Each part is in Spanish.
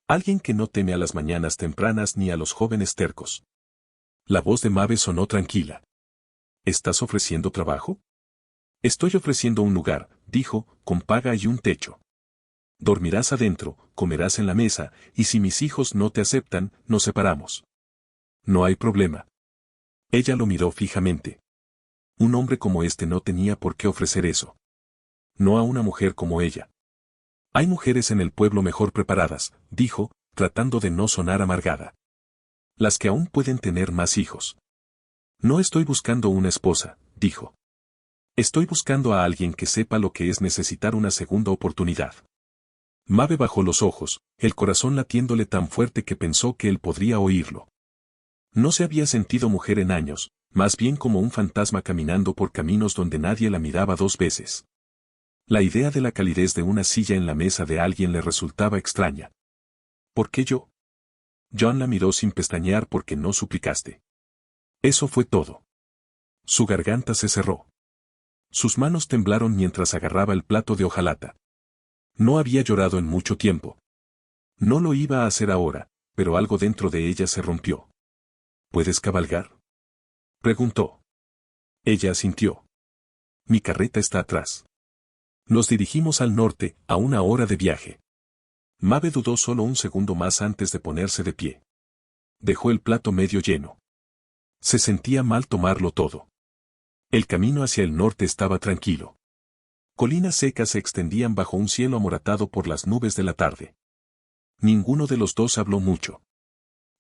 Alguien que no teme a las mañanas tempranas ni a los jóvenes tercos. La voz de Mabe sonó tranquila. ¿Estás ofreciendo trabajo? Estoy ofreciendo un lugar, dijo, con paga y un techo. Dormirás adentro, comerás en la mesa, y si mis hijos no te aceptan, nos separamos. No hay problema. Ella lo miró fijamente. Un hombre como este no tenía por qué ofrecer eso. No a una mujer como ella. Hay mujeres en el pueblo mejor preparadas, dijo, tratando de no sonar amargada. Las que aún pueden tener más hijos. No estoy buscando una esposa, dijo. Estoy buscando a alguien que sepa lo que es necesitar una segunda oportunidad. Mabe bajó los ojos, el corazón latiéndole tan fuerte que pensó que él podría oírlo. No se había sentido mujer en años, más bien como un fantasma caminando por caminos donde nadie la miraba dos veces. La idea de la calidez de una silla en la mesa de alguien le resultaba extraña. ¿Por qué yo? John la miró sin pestañear porque no suplicaste. Eso fue todo. Su garganta se cerró. Sus manos temblaron mientras agarraba el plato de hojalata. No había llorado en mucho tiempo. No lo iba a hacer ahora, pero algo dentro de ella se rompió. ¿Puedes cabalgar?, preguntó. Ella asintió. Mi carreta está atrás. Nos dirigimos al norte, a 1 hora de viaje. Mabe dudó solo un segundo más antes de ponerse de pie. Dejó el plato medio lleno. Se sentía mal tomarlo todo. El camino hacia el norte estaba tranquilo. Colinas secas se extendían bajo un cielo amoratado por las nubes de la tarde. Ninguno de los dos habló mucho.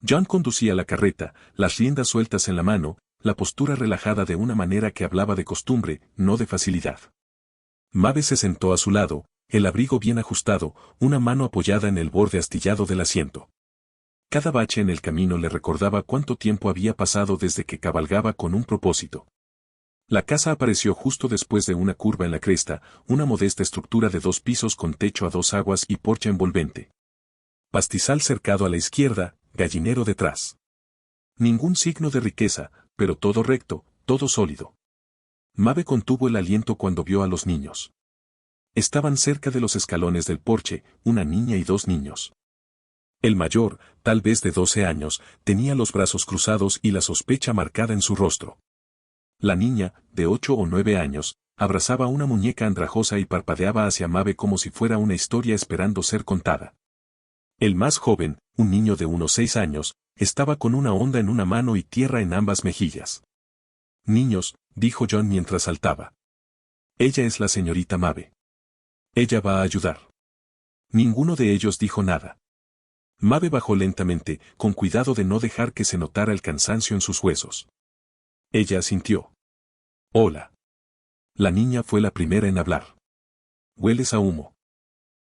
John conducía la carreta, las riendas sueltas en la mano, la postura relajada de una manera que hablaba de costumbre, no de facilidad. Mabe se sentó a su lado, el abrigo bien ajustado, una mano apoyada en el borde astillado del asiento. Cada bache en el camino le recordaba cuánto tiempo había pasado desde que cabalgaba con un propósito. La casa apareció justo después de una curva en la cresta, una modesta estructura de 2 pisos con techo a 2 aguas y porche envolvente. Pastizal cercado a la izquierda, gallinero detrás. Ningún signo de riqueza, pero todo recto, todo sólido. Mabe contuvo el aliento cuando vio a los niños. Estaban cerca de los escalones del porche, una niña y 2 niños. El mayor, tal vez de 12 años, tenía los brazos cruzados y la sospecha marcada en su rostro. La niña, de 8 o 9 años, abrazaba una muñeca andrajosa y parpadeaba hacia Mabe como si fuera una historia esperando ser contada. El más joven, un niño de unos 6 años, estaba con una honda en una mano y tierra en ambas mejillas. Niños, dijo John mientras saltaba. Ella es la señorita Mabe. Ella va a ayudar. Ninguno de ellos dijo nada. Mabe bajó lentamente, con cuidado de no dejar que se notara el cansancio en sus huesos. Ella asintió. Hola. La niña fue la primera en hablar. Hueles a humo.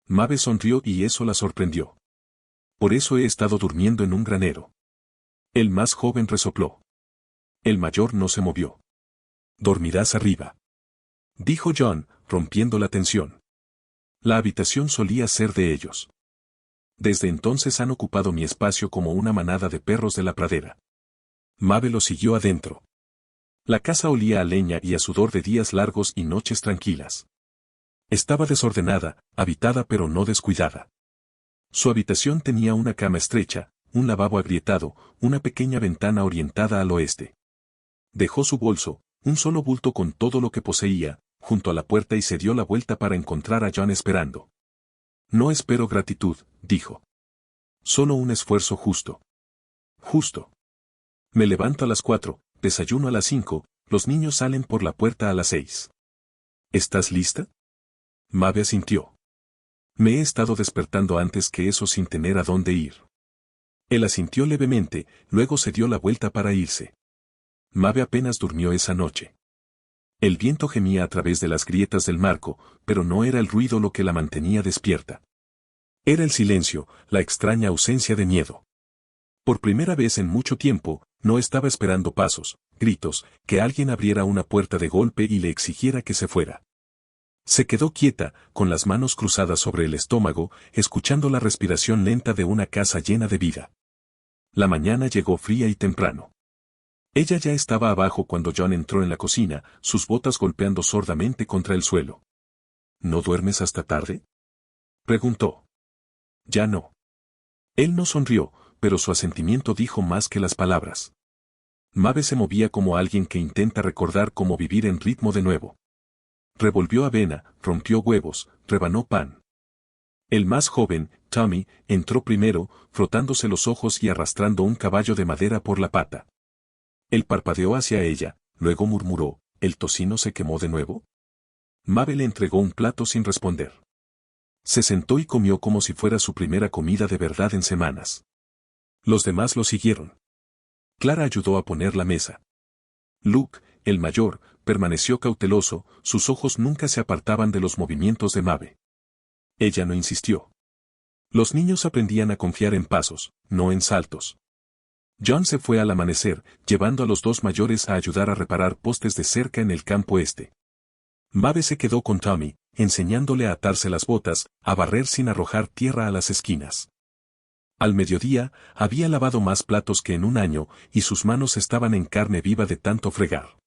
Mabe sonrió y eso la sorprendió. Por eso he estado durmiendo en un granero. El más joven resopló. El mayor no se movió. Dormirás arriba, dijo John, rompiendo la tensión. La habitación solía ser de ellos. Desde entonces han ocupado mi espacio como una manada de perros de la pradera. Mabe lo siguió adentro. La casa olía a leña y a sudor de días largos y noches tranquilas. Estaba desordenada, habitada pero no descuidada. Su habitación tenía una cama estrecha, un lavabo agrietado, una pequeña ventana orientada al oeste. Dejó su bolso, un solo bulto con todo lo que poseía, junto a la puerta y se dio la vuelta para encontrar a John esperando. No espero gratitud, dijo. Solo un esfuerzo justo. Justo. Me levanto a las 4, desayuno a las 5, los niños salen por la puerta a las 6. ¿Estás lista? Mabe asintió. Me he estado despertando antes que eso sin tener a dónde ir. Él asintió levemente, luego se dio la vuelta para irse. Mabe apenas durmió esa noche. El viento gemía a través de las grietas del marco, pero no era el ruido lo que la mantenía despierta. Era el silencio, la extraña ausencia de miedo. Por primera vez en mucho tiempo, no estaba esperando pasos, gritos, que alguien abriera una puerta de golpe y le exigiera que se fuera. Se quedó quieta, con las manos cruzadas sobre el estómago, escuchando la respiración lenta de una casa llena de vida. La mañana llegó fría y temprano. Ella ya estaba abajo cuando John entró en la cocina, sus botas golpeando sordamente contra el suelo. ¿No duermes hasta tarde?, preguntó. Ya no. Él no sonrió, pero su asentimiento dijo más que las palabras. Mabe se movía como alguien que intenta recordar cómo vivir en ritmo de nuevo. Revolvió avena, rompió huevos, rebanó pan. El más joven, Tommy, entró primero, frotándose los ojos y arrastrando un caballo de madera por la pata. Él parpadeó hacia ella, luego murmuró, ¿el tocino se quemó de nuevo? Mabe le entregó un plato sin responder. Se sentó y comió como si fuera su primera comida de verdad en semanas. Los demás lo siguieron. Clara ayudó a poner la mesa. Luke, el mayor, permaneció cauteloso, sus ojos nunca se apartaban de los movimientos de Mabe. Ella no insistió. Los niños aprendían a confiar en pasos, no en saltos. John se fue al amanecer, llevando a los dos mayores a ayudar a reparar postes de cerca en el campo este. Mabe se quedó con Tommy, enseñándole a atarse las botas, a barrer sin arrojar tierra a las esquinas. Al mediodía, había lavado más platos que en un año, y sus manos estaban en carne viva de tanto fregar.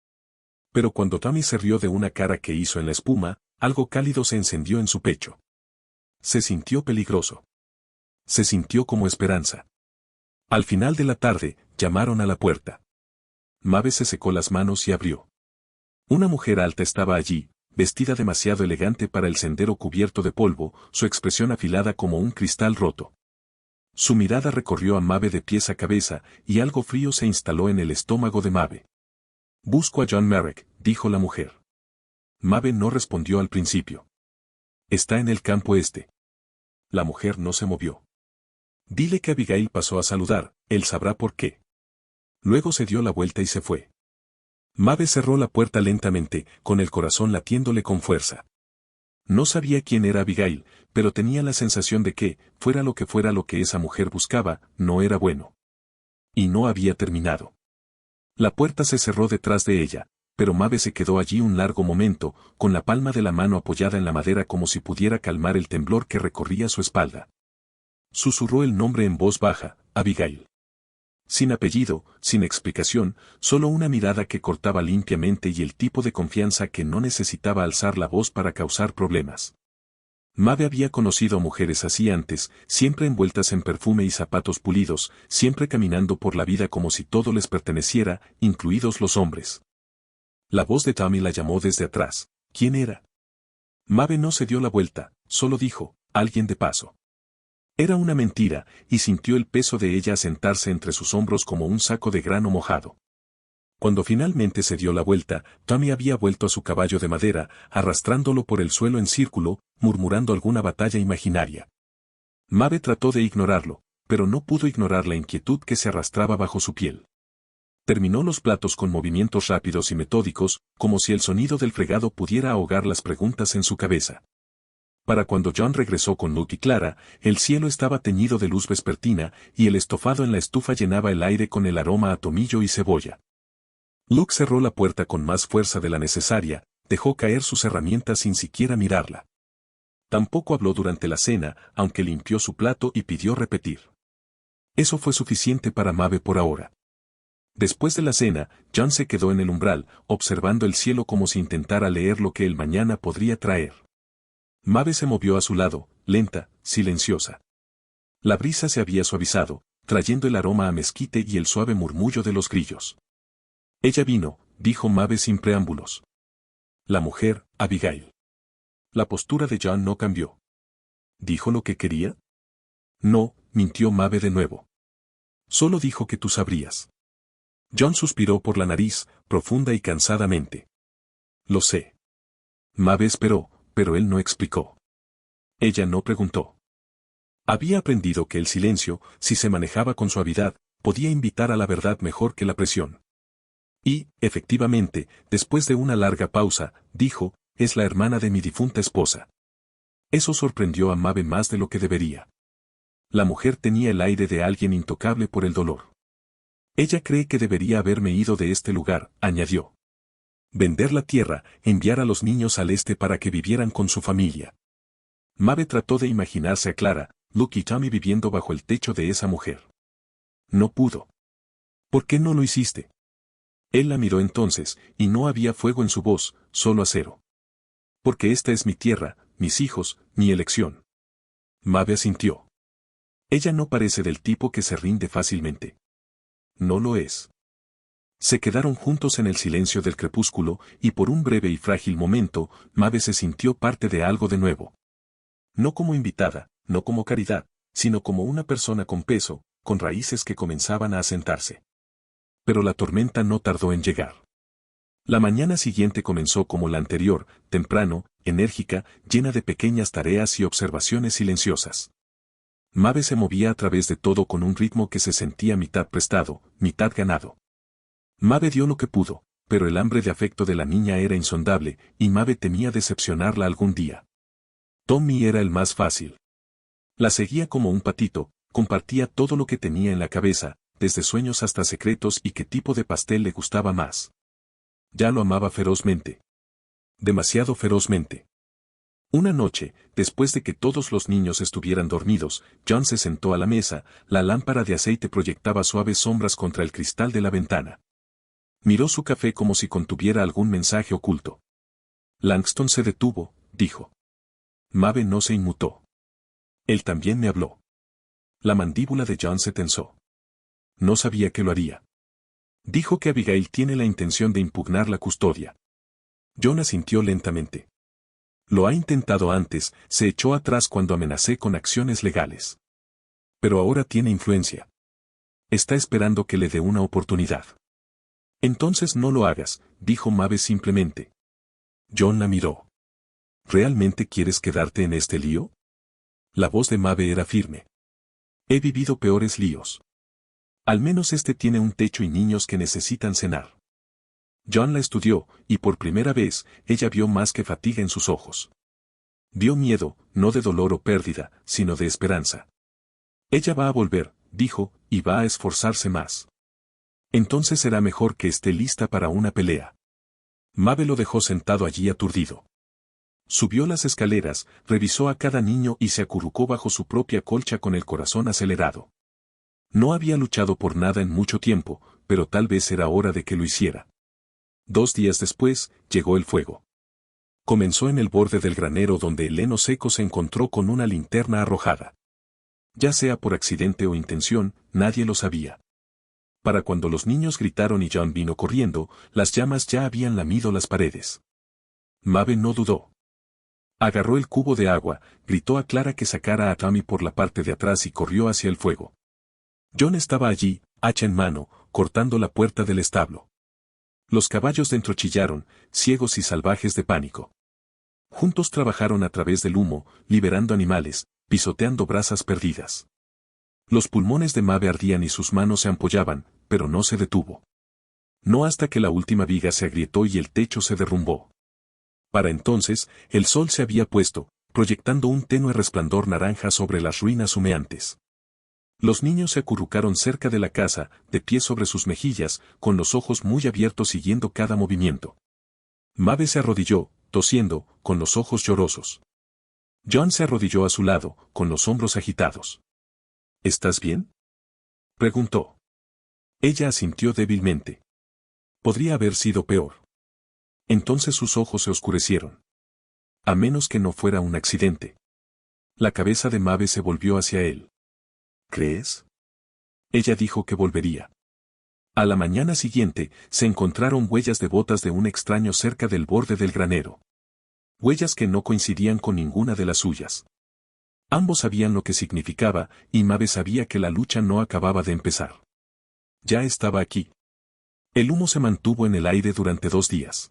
Pero cuando Tommy se rió de una cara que hizo en la espuma, algo cálido se encendió en su pecho. Se sintió peligroso. Se sintió como esperanza. Al final de la tarde, llamaron a la puerta. Mabe se secó las manos y abrió. Una mujer alta estaba allí, vestida demasiado elegante para el sendero cubierto de polvo, su expresión afilada como un cristal roto. Su mirada recorrió a Mabe de pies a cabeza, y algo frío se instaló en el estómago de Mabe. «Busco a John Merrick», dijo la mujer. Mabe no respondió al principio. «Está en el campo este». La mujer no se movió. «Dile que Abigail pasó a saludar, él sabrá por qué». Luego se dio la vuelta y se fue. Mabe cerró la puerta lentamente, con el corazón latiéndole con fuerza. No sabía quién era Abigail, pero tenía la sensación de que, fuera lo que esa mujer buscaba, no era bueno. Y no había terminado. La puerta se cerró detrás de ella, pero Mabe se quedó allí un largo momento, con la palma de la mano apoyada en la madera como si pudiera calmar el temblor que recorría su espalda. Susurró el nombre en voz baja, Abigail. Sin apellido, sin explicación, solo una mirada que cortaba limpiamente y el tipo de confianza que no necesitaba alzar la voz para causar problemas. Mabe había conocido a mujeres así antes, siempre envueltas en perfume y zapatos pulidos, siempre caminando por la vida como si todo les perteneciera, incluidos los hombres. La voz de Tommy la llamó desde atrás. ¿Quién era? Mabe no se dio la vuelta, solo dijo, alguien de paso. Era una mentira, y sintió el peso de ella asentarse entre sus hombros como un saco de grano mojado. Cuando finalmente se dio la vuelta, Tommy había vuelto a su caballo de madera, arrastrándolo por el suelo en círculo, murmurando alguna batalla imaginaria. Mabe trató de ignorarlo, pero no pudo ignorar la inquietud que se arrastraba bajo su piel. Terminó los platos con movimientos rápidos y metódicos, como si el sonido del fregado pudiera ahogar las preguntas en su cabeza. Para cuando John regresó con Luke y Clara, el cielo estaba teñido de luz vespertina, y el estofado en la estufa llenaba el aire con el aroma a tomillo y cebolla. Luke cerró la puerta con más fuerza de la necesaria, dejó caer sus herramientas sin siquiera mirarla. Tampoco habló durante la cena, aunque limpió su plato y pidió repetir. Eso fue suficiente para Mabe por ahora. Después de la cena, John se quedó en el umbral, observando el cielo como si intentara leer lo que el mañana podría traer. Mabe se movió a su lado, lenta, silenciosa. La brisa se había suavizado, trayendo el aroma a mezquite y el suave murmullo de los grillos. Ella vino, dijo Mabe sin preámbulos. La mujer, Abigail. La postura de John no cambió. ¿Dijo lo que quería? No, mintió Mabe de nuevo. Solo dijo que tú sabrías. John suspiró por la nariz, profunda y cansadamente. Lo sé. Mabe esperó, pero él no explicó. Ella no preguntó. Había aprendido que el silencio, si se manejaba con suavidad, podía invitar a la verdad mejor que la presión. Y, efectivamente, después de una larga pausa, dijo, es la hermana de mi difunta esposa. Eso sorprendió a Mabe más de lo que debería. La mujer tenía el aire de alguien intocable por el dolor. Ella cree que debería haberme ido de este lugar, añadió. Vender la tierra, enviar a los niños al este para que vivieran con su familia. Mabe trató de imaginarse a Clara, Luke y Tommy viviendo bajo el techo de esa mujer. No pudo. ¿Por qué no lo hiciste? Él la miró entonces, y no había fuego en su voz, solo acero. Porque esta es mi tierra, mis hijos, mi elección. Mabe asintió. Ella no parece del tipo que se rinde fácilmente. No lo es. Se quedaron juntos en el silencio del crepúsculo, y por un breve y frágil momento, Maeve se sintió parte de algo de nuevo. No como invitada, no como caridad, sino como una persona con peso, con raíces que comenzaban a asentarse. Pero la tormenta no tardó en llegar. La mañana siguiente comenzó como la anterior, temprano, enérgica, llena de pequeñas tareas y observaciones silenciosas. Maeve se movía a través de todo con un ritmo que se sentía mitad prestado, mitad ganado. Maeve dio lo que pudo, pero el hambre de afecto de la niña era insondable, y Maeve temía decepcionarla algún día. Tommy era el más fácil. La seguía como un patito, compartía todo lo que tenía en la cabeza, desde sueños hasta secretos y qué tipo de pastel le gustaba más. Ya lo amaba ferozmente. Demasiado ferozmente. Una noche, después de que todos los niños estuvieran dormidos, John se sentó a la mesa, la lámpara de aceite proyectaba suaves sombras contra el cristal de la ventana. Miró su café como si contuviera algún mensaje oculto. Langston se detuvo, dijo. Maeve no se inmutó. Él también me habló. La mandíbula de John se tensó. No sabía que lo haría. Dijo que Abigail tiene la intención de impugnar la custodia. John asintió lentamente. Lo ha intentado antes, se echó atrás cuando amenacé con acciones legales. Pero ahora tiene influencia. Está esperando que le dé una oportunidad. Entonces no lo hagas, dijo Maeve simplemente. John la miró. ¿Realmente quieres quedarte en este lío? La voz de Maeve era firme. He vivido peores líos. Al menos este tiene un techo y niños que necesitan cenar. John la estudió, y por primera vez, ella vio más que fatiga en sus ojos. Vio miedo, no de dolor o pérdida, sino de esperanza. Ella va a volver, dijo, y va a esforzarse más. Entonces será mejor que esté lista para una pelea. Maeve lo dejó sentado allí aturdido. Subió las escaleras, revisó a cada niño y se acurrucó bajo su propia colcha con el corazón acelerado. No había luchado por nada en mucho tiempo, pero tal vez era hora de que lo hiciera. 2 días después, llegó el fuego. Comenzó en el borde del granero donde el heno seco se encontró con una linterna arrojada. Ya sea por accidente o intención, nadie lo sabía. Para cuando los niños gritaron y John vino corriendo, las llamas ya habían lamido las paredes. Maeve no dudó. Agarró el cubo de agua, gritó a Clara que sacara a Tommy por la parte de atrás y corrió hacia el fuego. John estaba allí, hacha en mano, cortando la puerta del establo. Los caballos dentro chillaron, ciegos y salvajes de pánico. Juntos trabajaron a través del humo, liberando animales, pisoteando brasas perdidas. Los pulmones de Maeve ardían y sus manos se ampollaban, pero no se detuvo. No hasta que la última viga se agrietó y el techo se derrumbó. Para entonces, el sol se había puesto, proyectando un tenue resplandor naranja sobre las ruinas humeantes. Los niños se acurrucaron cerca de la casa, de pie sobre sus mejillas, con los ojos muy abiertos siguiendo cada movimiento. Maeve se arrodilló, tosiendo, con los ojos llorosos. John se arrodilló a su lado, con los hombros agitados. ¿Estás bien?, preguntó. Ella asintió débilmente. Podría haber sido peor. Entonces sus ojos se oscurecieron. A menos que no fuera un accidente. La cabeza de Maeve se volvió hacia él. ¿Crees? Ella dijo que volvería. A la mañana siguiente, se encontraron huellas de botas de un extraño cerca del borde del granero. Huellas que no coincidían con ninguna de las suyas. Ambos sabían lo que significaba, y Maeve sabía que la lucha no acababa de empezar. Ya estaba aquí. El humo se mantuvo en el aire durante 2 días.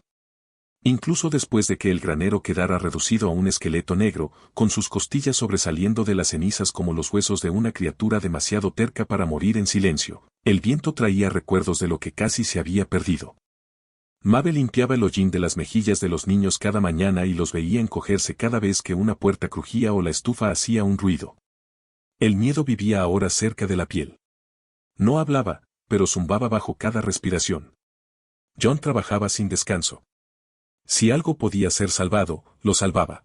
Incluso después de que el granero quedara reducido a un esqueleto negro, con sus costillas sobresaliendo de las cenizas como los huesos de una criatura demasiado terca para morir en silencio, el viento traía recuerdos de lo que casi se había perdido. Maeve limpiaba el hollín de las mejillas de los niños cada mañana y los veía encogerse cada vez que una puerta crujía o la estufa hacía un ruido. El miedo vivía ahora cerca de la piel. No hablaba, pero zumbaba bajo cada respiración. John trabajaba sin descanso. Si algo podía ser salvado, lo salvaba.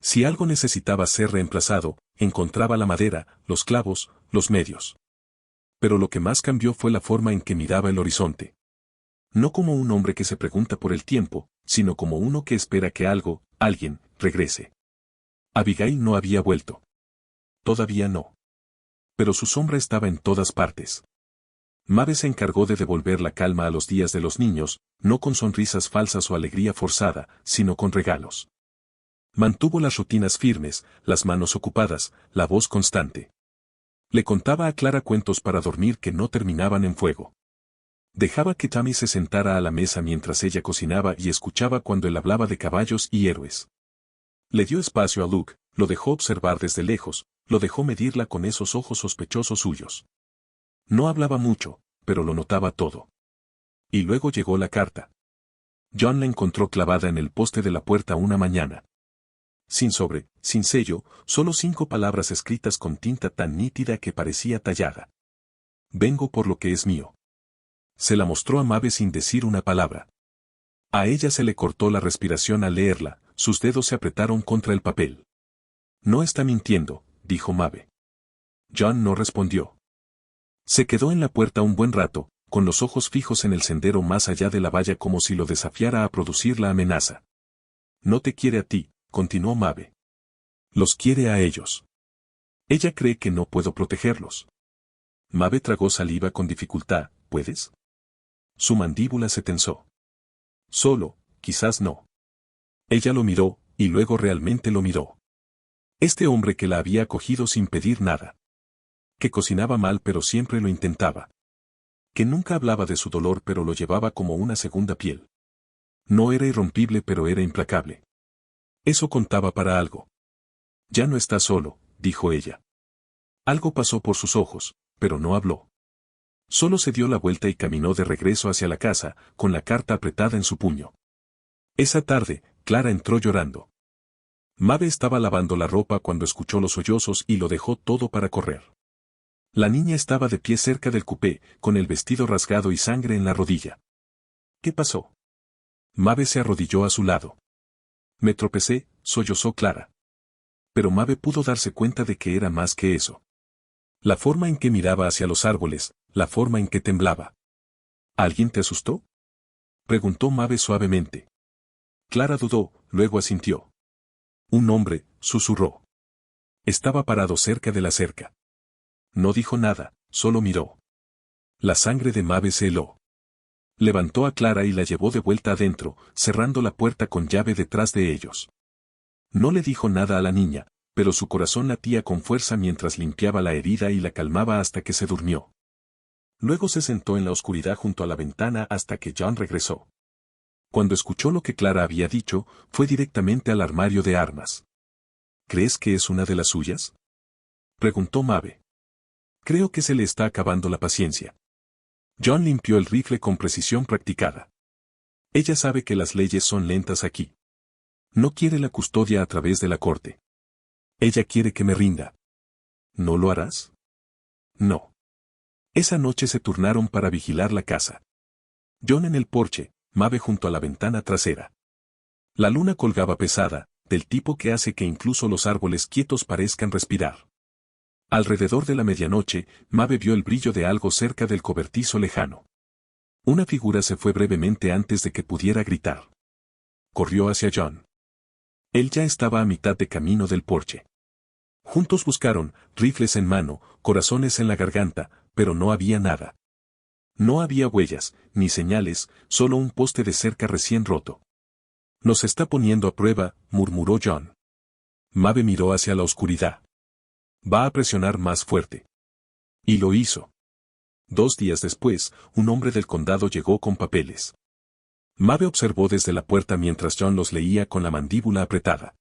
Si algo necesitaba ser reemplazado, encontraba la madera, los clavos, los medios. Pero lo que más cambió fue la forma en que miraba el horizonte. No como un hombre que se pregunta por el tiempo, sino como uno que espera que algo, alguien, regrese. Abigail no había vuelto. Todavía no. Pero su sombra estaba en todas partes. Mabe se encargó de devolver la calma a los días de los niños, no con sonrisas falsas o alegría forzada, sino con regalos. Mantuvo las rutinas firmes, las manos ocupadas, la voz constante. Le contaba a Clara cuentos para dormir que no terminaban en fuego. Dejaba que Tammy se sentara a la mesa mientras ella cocinaba y escuchaba cuando él hablaba de caballos y héroes. Le dio espacio a Luke, lo dejó observar desde lejos, lo dejó medirla con esos ojos sospechosos suyos. No hablaba mucho, pero lo notaba todo. Y luego llegó la carta. John la encontró clavada en el poste de la puerta una mañana. Sin sobre, sin sello, solo 5 palabras escritas con tinta tan nítida que parecía tallada. Vengo por lo que es mío. Se la mostró a Mabe sin decir una palabra. A ella se le cortó la respiración al leerla, sus dedos se apretaron contra el papel. No está mintiendo, dijo Mabe. John no respondió. Se quedó en la puerta un buen rato, con los ojos fijos en el sendero más allá de la valla como si lo desafiara a producir la amenaza. No te quiere a ti, continuó Mabe. Los quiere a ellos. Ella cree que no puedo protegerlos. Mabe tragó saliva con dificultad, ¿puedes? Su mandíbula se tensó. Solo, quizás no. Ella lo miró, y luego realmente lo miró. Este hombre que la había acogido sin pedir nada. Que cocinaba mal pero siempre lo intentaba. Que nunca hablaba de su dolor pero lo llevaba como una segunda piel. No era irrompible pero era implacable. Eso contaba para algo. Ya no está solo, dijo ella. Algo pasó por sus ojos, pero no habló. Solo se dio la vuelta y caminó de regreso hacia la casa, con la carta apretada en su puño. Esa tarde, Clara entró llorando. Mabe estaba lavando la ropa cuando escuchó los sollozos y lo dejó todo para correr. La niña estaba de pie cerca del cupé, con el vestido rasgado y sangre en la rodilla. ¿Qué pasó? Mabe se arrodilló a su lado. Me tropecé, sollozó Clara. Pero Mabe pudo darse cuenta de que era más que eso. La forma en que miraba hacia los árboles, la forma en que temblaba. ¿Alguien te asustó? Preguntó Mabe suavemente. Clara dudó, luego asintió. Un hombre, susurró. Estaba parado cerca de la cerca. No dijo nada, solo miró. La sangre de Mabe se heló. Levantó a Clara y la llevó de vuelta adentro, cerrando la puerta con llave detrás de ellos. No le dijo nada a la niña, pero su corazón latía con fuerza mientras limpiaba la herida y la calmaba hasta que se durmió. Luego se sentó en la oscuridad junto a la ventana hasta que John regresó. Cuando escuchó lo que Clara había dicho, fue directamente al armario de armas. ¿Crees que es una de las suyas? Preguntó Mabe. Creo que se le está acabando la paciencia. John limpió el rifle con precisión practicada. Ella sabe que las leyes son lentas aquí. No quiere la custodia a través de la corte. Ella quiere que me rinda. ¿No lo harás? No. Esa noche se turnaron para vigilar la casa. John en el porche, Mabe junto a la ventana trasera. La luna colgaba pesada, del tipo que hace que incluso los árboles quietos parezcan respirar. Alrededor de la medianoche, Mabe vio el brillo de algo cerca del cobertizo lejano. Una figura se fue brevemente antes de que pudiera gritar. Corrió hacia John. Él ya estaba a mitad de camino del porche. Juntos buscaron, rifles en mano, corazones en la garganta, pero no había nada. No había huellas, ni señales, solo un poste de cerca recién roto. Nos está poniendo a prueba, murmuró John. Mabe miró hacia la oscuridad. Va a presionar más fuerte. Y lo hizo. 2 días después, un hombre del condado llegó con papeles. Mabe observó desde la puerta mientras John los leía con la mandíbula apretada.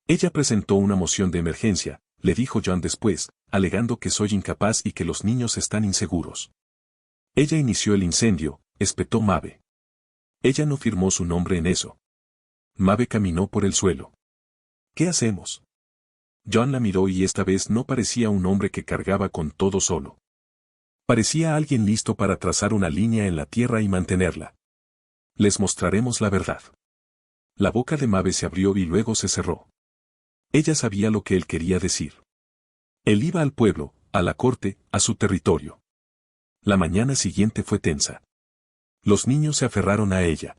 Ella presentó una moción de emergencia, le dijo John después, alegando que soy incapaz y que los niños están inseguros. Ella inició el incendio, espetó Mabe. Ella no firmó su nombre en eso. Mabe caminó por el suelo. ¿Qué hacemos? John la miró y esta vez no parecía un hombre que cargaba con todo solo. Parecía alguien listo para trazar una línea en la tierra y mantenerla. Les mostraremos la verdad. La boca de Mabe se abrió y luego se cerró. Ella sabía lo que él quería decir. Él iba al pueblo, a la corte, a su territorio. La mañana siguiente fue tensa. Los niños se aferraron a ella.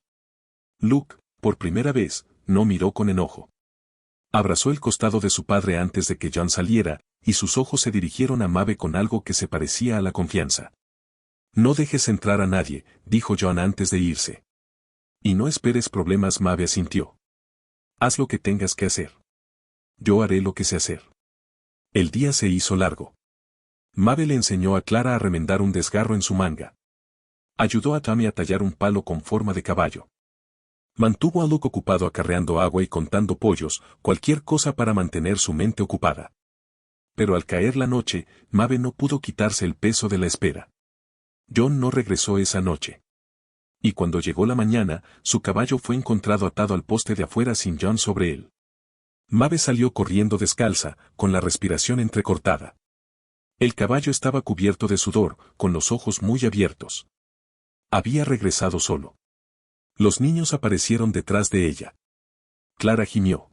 Luke, por primera vez, no miró con enojo. Abrazó el costado de su padre antes de que John saliera, y sus ojos se dirigieron a Maeve con algo que se parecía a la confianza. No dejes entrar a nadie, dijo John antes de irse. Y no esperes problemas, Maeve asintió. Haz lo que tengas que hacer. Yo haré lo que sé hacer. El día se hizo largo. Maeve le enseñó a Clara a remendar un desgarro en su manga. Ayudó a Tommy a tallar un palo con forma de caballo. Mantuvo a Luke ocupado acarreando agua y contando pollos, cualquier cosa para mantener su mente ocupada. Pero al caer la noche, Maeve no pudo quitarse el peso de la espera. John no regresó esa noche. Y cuando llegó la mañana, su caballo fue encontrado atado al poste de afuera sin John sobre él. Maeve salió corriendo descalza, con la respiración entrecortada. El caballo estaba cubierto de sudor, con los ojos muy abiertos. Había regresado solo. Los niños aparecieron detrás de ella. Clara gimió.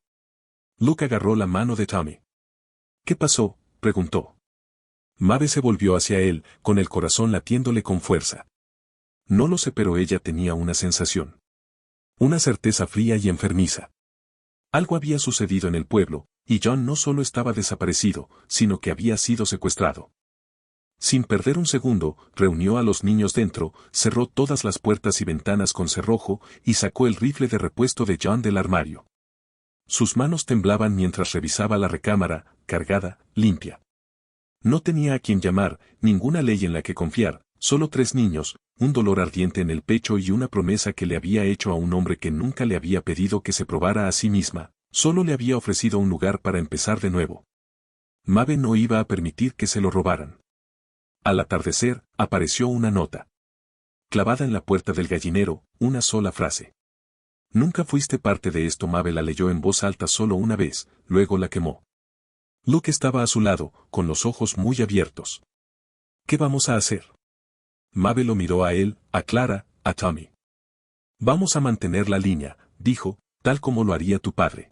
Luke agarró la mano de Tommy. ¿Qué pasó?, preguntó. Maeve se volvió hacia él, con el corazón latiéndole con fuerza. No lo sé, pero ella tenía una sensación. Una certeza fría y enfermiza. Algo había sucedido en el pueblo, y John no solo estaba desaparecido, sino que había sido secuestrado. Sin perder un segundo, reunió a los niños dentro, cerró todas las puertas y ventanas con cerrojo, y sacó el rifle de repuesto de John del armario. Sus manos temblaban mientras revisaba la recámara, cargada, limpia. No tenía a quien llamar, ninguna ley en la que confiar, solo 3 niños, un dolor ardiente en el pecho y una promesa que le había hecho a un hombre que nunca le había pedido que se probara a sí misma, solo le había ofrecido un lugar para empezar de nuevo. Maeve no iba a permitir que se lo robaran. Al atardecer, apareció una nota. Clavada en la puerta del gallinero, una sola frase. Nunca fuiste parte de esto. Maeve la leyó en voz alta solo una vez, luego la quemó. Luke estaba a su lado, con los ojos muy abiertos. ¿Qué vamos a hacer? Maeve lo miró a él, a Clara, a Tommy. Vamos a mantener la línea, dijo, tal como lo haría tu padre.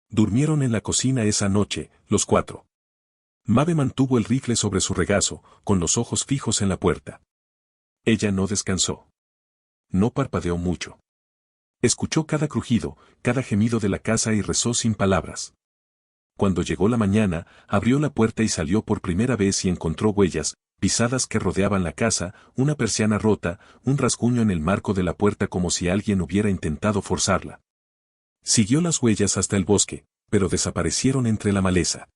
Durmieron en la cocina esa noche, los 4. Maeve mantuvo el rifle sobre su regazo, con los ojos fijos en la puerta. Ella no descansó. No parpadeó mucho. Escuchó cada crujido, cada gemido de la casa y rezó sin palabras. Cuando llegó la mañana, abrió la puerta y salió por primera vez y encontró huellas, pisadas que rodeaban la casa, una persiana rota, un rasguño en el marco de la puerta como si alguien hubiera intentado forzarla. Siguió las huellas hasta el bosque, pero desaparecieron entre la maleza.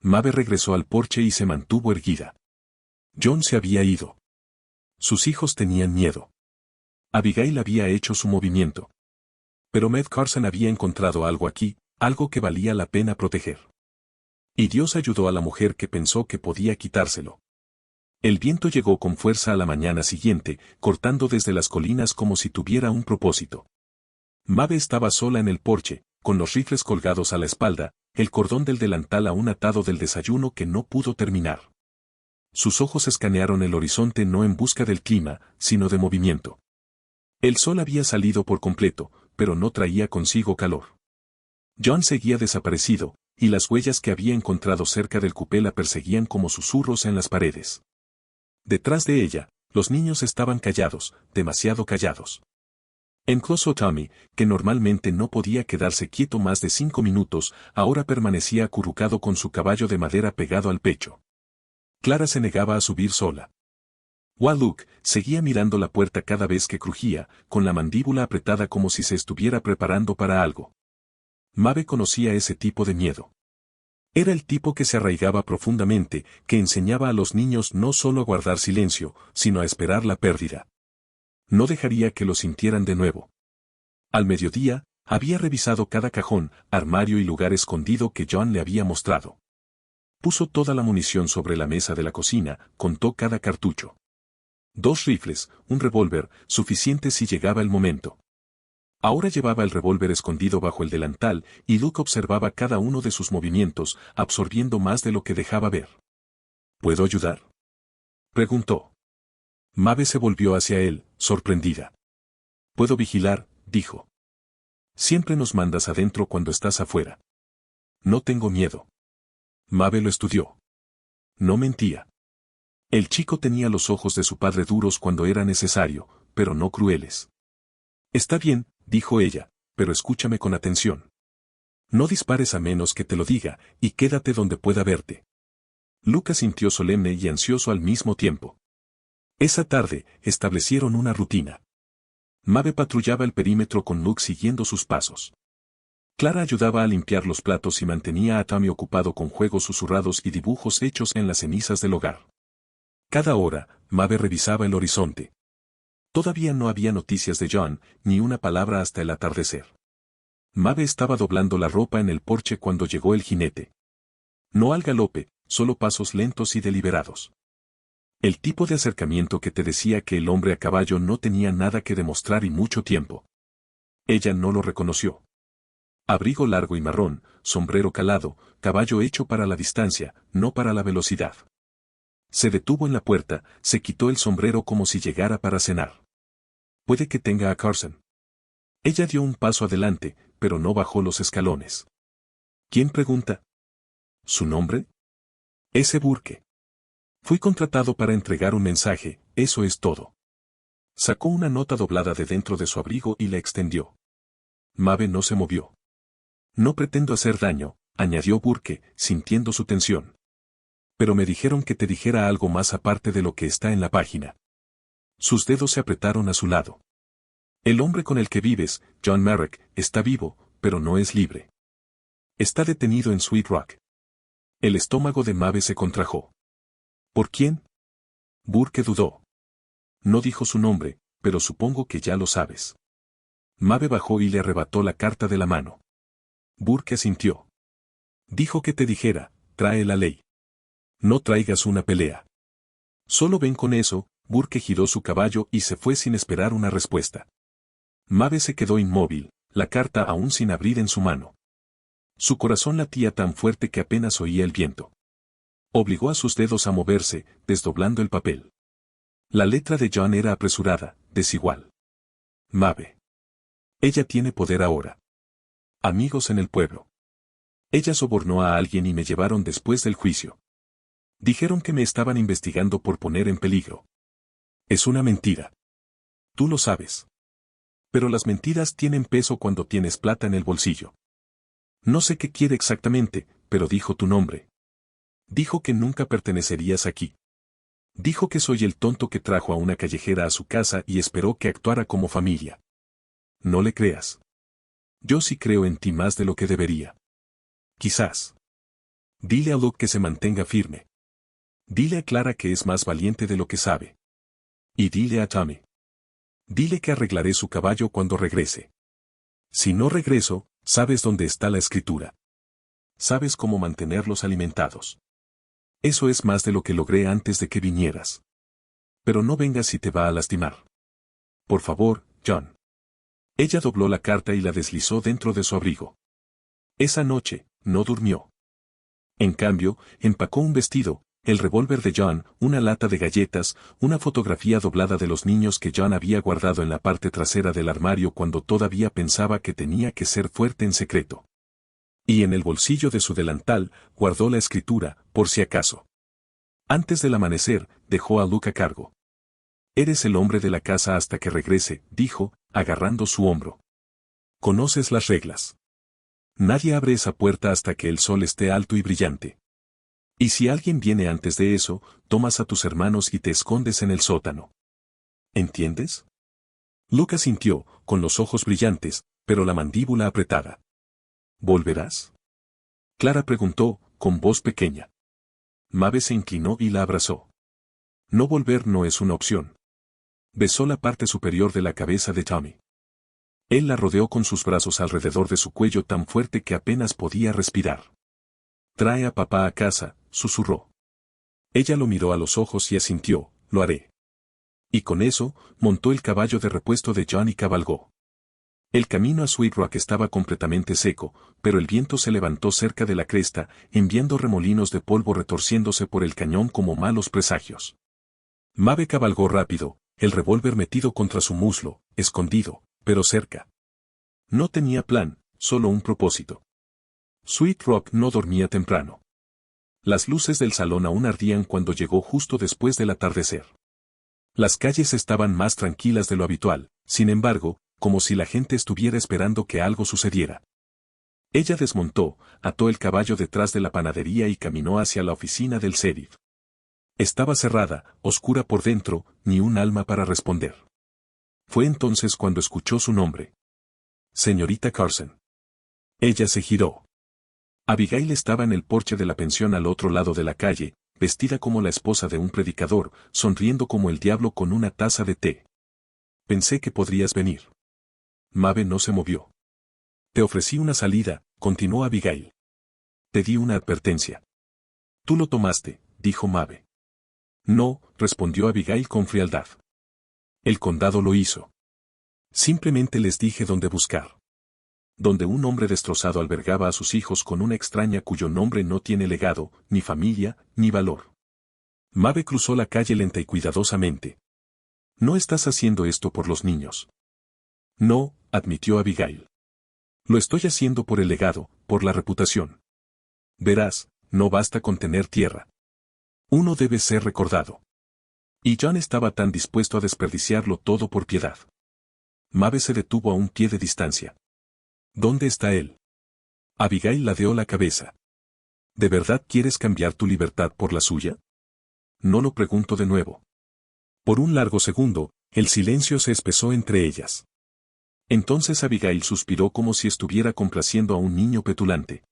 Maeve regresó al porche y se mantuvo erguida. John se había ido. Sus hijos tenían miedo. Abigail había hecho su movimiento. Pero Maeve Carson había encontrado algo aquí, algo que valía la pena proteger. Y Dios ayudó a la mujer que pensó que podía quitárselo. El viento llegó con fuerza a la mañana siguiente, cortando desde las colinas como si tuviera un propósito. Maeve estaba sola en el porche, con los rifles colgados a la espalda, el cordón del delantal aún atado del desayuno que no pudo terminar. Sus ojos escanearon el horizonte no en busca del clima, sino de movimiento. El sol había salido por completo, pero no traía consigo calor. John seguía desaparecido, y las huellas que había encontrado cerca del cupé la perseguían como susurros en las paredes. Detrás de ella, los niños estaban callados, demasiado callados. Incluso Tommy, que normalmente no podía quedarse quieto más de 5 minutos, ahora permanecía acurrucado con su caballo de madera pegado al pecho. Clara se negaba a subir sola. Luke seguía mirando la puerta cada vez que crujía, con la mandíbula apretada como si se estuviera preparando para algo. Maeve conocía ese tipo de miedo. Era el tipo que se arraigaba profundamente, que enseñaba a los niños no solo a guardar silencio, sino a esperar la pérdida. No dejaría que lo sintieran de nuevo. Al mediodía, había revisado cada cajón, armario y lugar escondido que John le había mostrado. Puso toda la munición sobre la mesa de la cocina, contó cada cartucho. 2 rifles, un revólver, suficiente si llegaba el momento. Ahora llevaba el revólver escondido bajo el delantal, y Luke observaba cada uno de sus movimientos, absorbiendo más de lo que dejaba ver. ¿Puedo ayudar?, preguntó. Maeve se volvió hacia él, sorprendida. Puedo vigilar, dijo. Siempre nos mandas adentro cuando estás afuera. No tengo miedo. Maeve lo estudió. No mentía. El chico tenía los ojos de su padre duros cuando era necesario, pero no crueles. Está bien, dijo ella, pero escúchame con atención. No dispares a menos que te lo diga, y quédate donde pueda verte. Lucas sintió solemne y ansioso al mismo tiempo. Esa tarde, establecieron una rutina. Maeve patrullaba el perímetro con Luke siguiendo sus pasos. Clara ayudaba a limpiar los platos y mantenía a Tommy ocupado con juegos susurrados y dibujos hechos en las cenizas del hogar. Cada hora, Maeve revisaba el horizonte. Todavía no había noticias de John, ni una palabra hasta el atardecer. Maeve estaba doblando la ropa en el porche cuando llegó el jinete. No al galope, solo pasos lentos y deliberados. El tipo de acercamiento que te decía que el hombre a caballo no tenía nada que demostrar y mucho tiempo. Ella no lo reconoció. Abrigo largo y marrón, sombrero calado, caballo hecho para la distancia, no para la velocidad. Se detuvo en la puerta, se quitó el sombrero como si llegara para cenar. Puede que tenga a Carson. Ella dio un paso adelante, pero no bajó los escalones. ¿Quién pregunta? ¿Su nombre? Ese Burke. Fui contratado para entregar un mensaje, eso es todo. Sacó una nota doblada de dentro de su abrigo y la extendió. Maeve no se movió. No pretendo hacer daño, añadió Burke, sintiendo su tensión. Pero me dijeron que te dijera algo más aparte de lo que está en la página. Sus dedos se apretaron a su lado. El hombre con el que vives, John Merrick, está vivo, pero no es libre. Está detenido en Sweet Rock. El estómago de Maeve se contrajo. ¿Por quién? Burke dudó. No dijo su nombre, pero supongo que ya lo sabes. Maeve bajó y le arrebató la carta de la mano. Burke asintió. Dijo que te dijera, trae la ley. No traigas una pelea. Solo ven con eso. Burke giró su caballo y se fue sin esperar una respuesta. Maeve se quedó inmóvil, la carta aún sin abrir en su mano. Su corazón latía tan fuerte que apenas oía el viento. Obligó a sus dedos a moverse, desdoblando el papel. La letra de John era apresurada, desigual. Maeve. Ella tiene poder ahora. Amigos en el pueblo. Ella sobornó a alguien y me llevaron después del juicio. Dijeron que me estaban investigando por poner en peligro. Es una mentira. Tú lo sabes. Pero las mentiras tienen peso cuando tienes plata en el bolsillo. No sé qué quiere exactamente, pero dijo tu nombre. Dijo que nunca pertenecerías aquí. Dijo que soy el tonto que trajo a una callejera a su casa y esperó que actuara como familia. No le creas. Yo sí creo en ti más de lo que debería. Quizás. Dile a Luke que se mantenga firme. Dile a Clara que es más valiente de lo que sabe. Y dile a Tommy. Dile que arreglaré su caballo cuando regrese. Si no regreso, sabes dónde está la escritura. Sabes cómo mantenerlos alimentados. Eso es más de lo que logré antes de que vinieras. Pero no vengas si te va a lastimar. Por favor, John. Ella dobló la carta y la deslizó dentro de su abrigo. Esa noche, no durmió. En cambio, empacó un vestido, el revólver de John, una lata de galletas, una fotografía doblada de los niños que John había guardado en la parte trasera del armario cuando todavía pensaba que tenía que ser fuerte en secreto. Y en el bolsillo de su delantal, guardó la escritura, por si acaso. Antes del amanecer, dejó a Luke a cargo. Eres el hombre de la casa hasta que regrese, dijo, agarrando su hombro. Conoces las reglas. Nadie abre esa puerta hasta que el sol esté alto y brillante. Y si alguien viene antes de eso, tomas a tus hermanos y te escondes en el sótano. ¿Entiendes? Luke asintió, con los ojos brillantes, pero la mandíbula apretada. ¿Volverás? Clara preguntó, con voz pequeña. Maeve se inclinó y la abrazó. No volver no es una opción. Besó la parte superior de la cabeza de Tommy. Él la rodeó con sus brazos alrededor de su cuello tan fuerte que apenas podía respirar. Trae a papá a casa, susurró. Ella lo miró a los ojos y asintió, lo haré. Y con eso, montó el caballo de repuesto de John y cabalgó. El camino a Sweet Rock estaba completamente seco, pero el viento se levantó cerca de la cresta, enviando remolinos de polvo retorciéndose por el cañón como malos presagios. Maeve cabalgó rápido, el revólver metido contra su muslo, escondido, pero cerca. No tenía plan, solo un propósito. Sweet Rock no dormía temprano. Las luces del salón aún ardían cuando llegó justo después del atardecer. Las calles estaban más tranquilas de lo habitual, sin embargo, como si la gente estuviera esperando que algo sucediera. Ella desmontó, ató el caballo detrás de la panadería y caminó hacia la oficina del sheriff. Estaba cerrada, oscura por dentro, ni un alma para responder. Fue entonces cuando escuchó su nombre. Señorita Carson. Ella se giró. Abigail estaba en el porche de la pensión al otro lado de la calle, vestida como la esposa de un predicador, sonriendo como el diablo con una taza de té. Pensé que podrías venir. Mabe no se movió. Te ofrecí una salida, continuó Abigail. Te di una advertencia. Tú lo tomaste, dijo Mabe. No, respondió Abigail con frialdad. El condado lo hizo. Simplemente les dije dónde buscar. Donde un hombre destrozado albergaba a sus hijos con una extraña cuyo nombre no tiene legado, ni familia, ni valor. Mabe cruzó la calle lenta y cuidadosamente. No estás haciendo esto por los niños. No, admitió Abigail. Lo estoy haciendo por el legado, por la reputación. Verás, no basta con tener tierra. Uno debe ser recordado. Y John estaba tan dispuesto a desperdiciarlo todo por piedad. Mabe se detuvo a un pie de distancia. ¿Dónde está él? Abigail ladeó la cabeza. ¿De verdad quieres cambiar tu libertad por la suya? No lo pregunto de nuevo. Por un largo segundo, el silencio se espesó entre ellas. Entonces Abigail suspiró como si estuviera complaciendo a un niño petulante.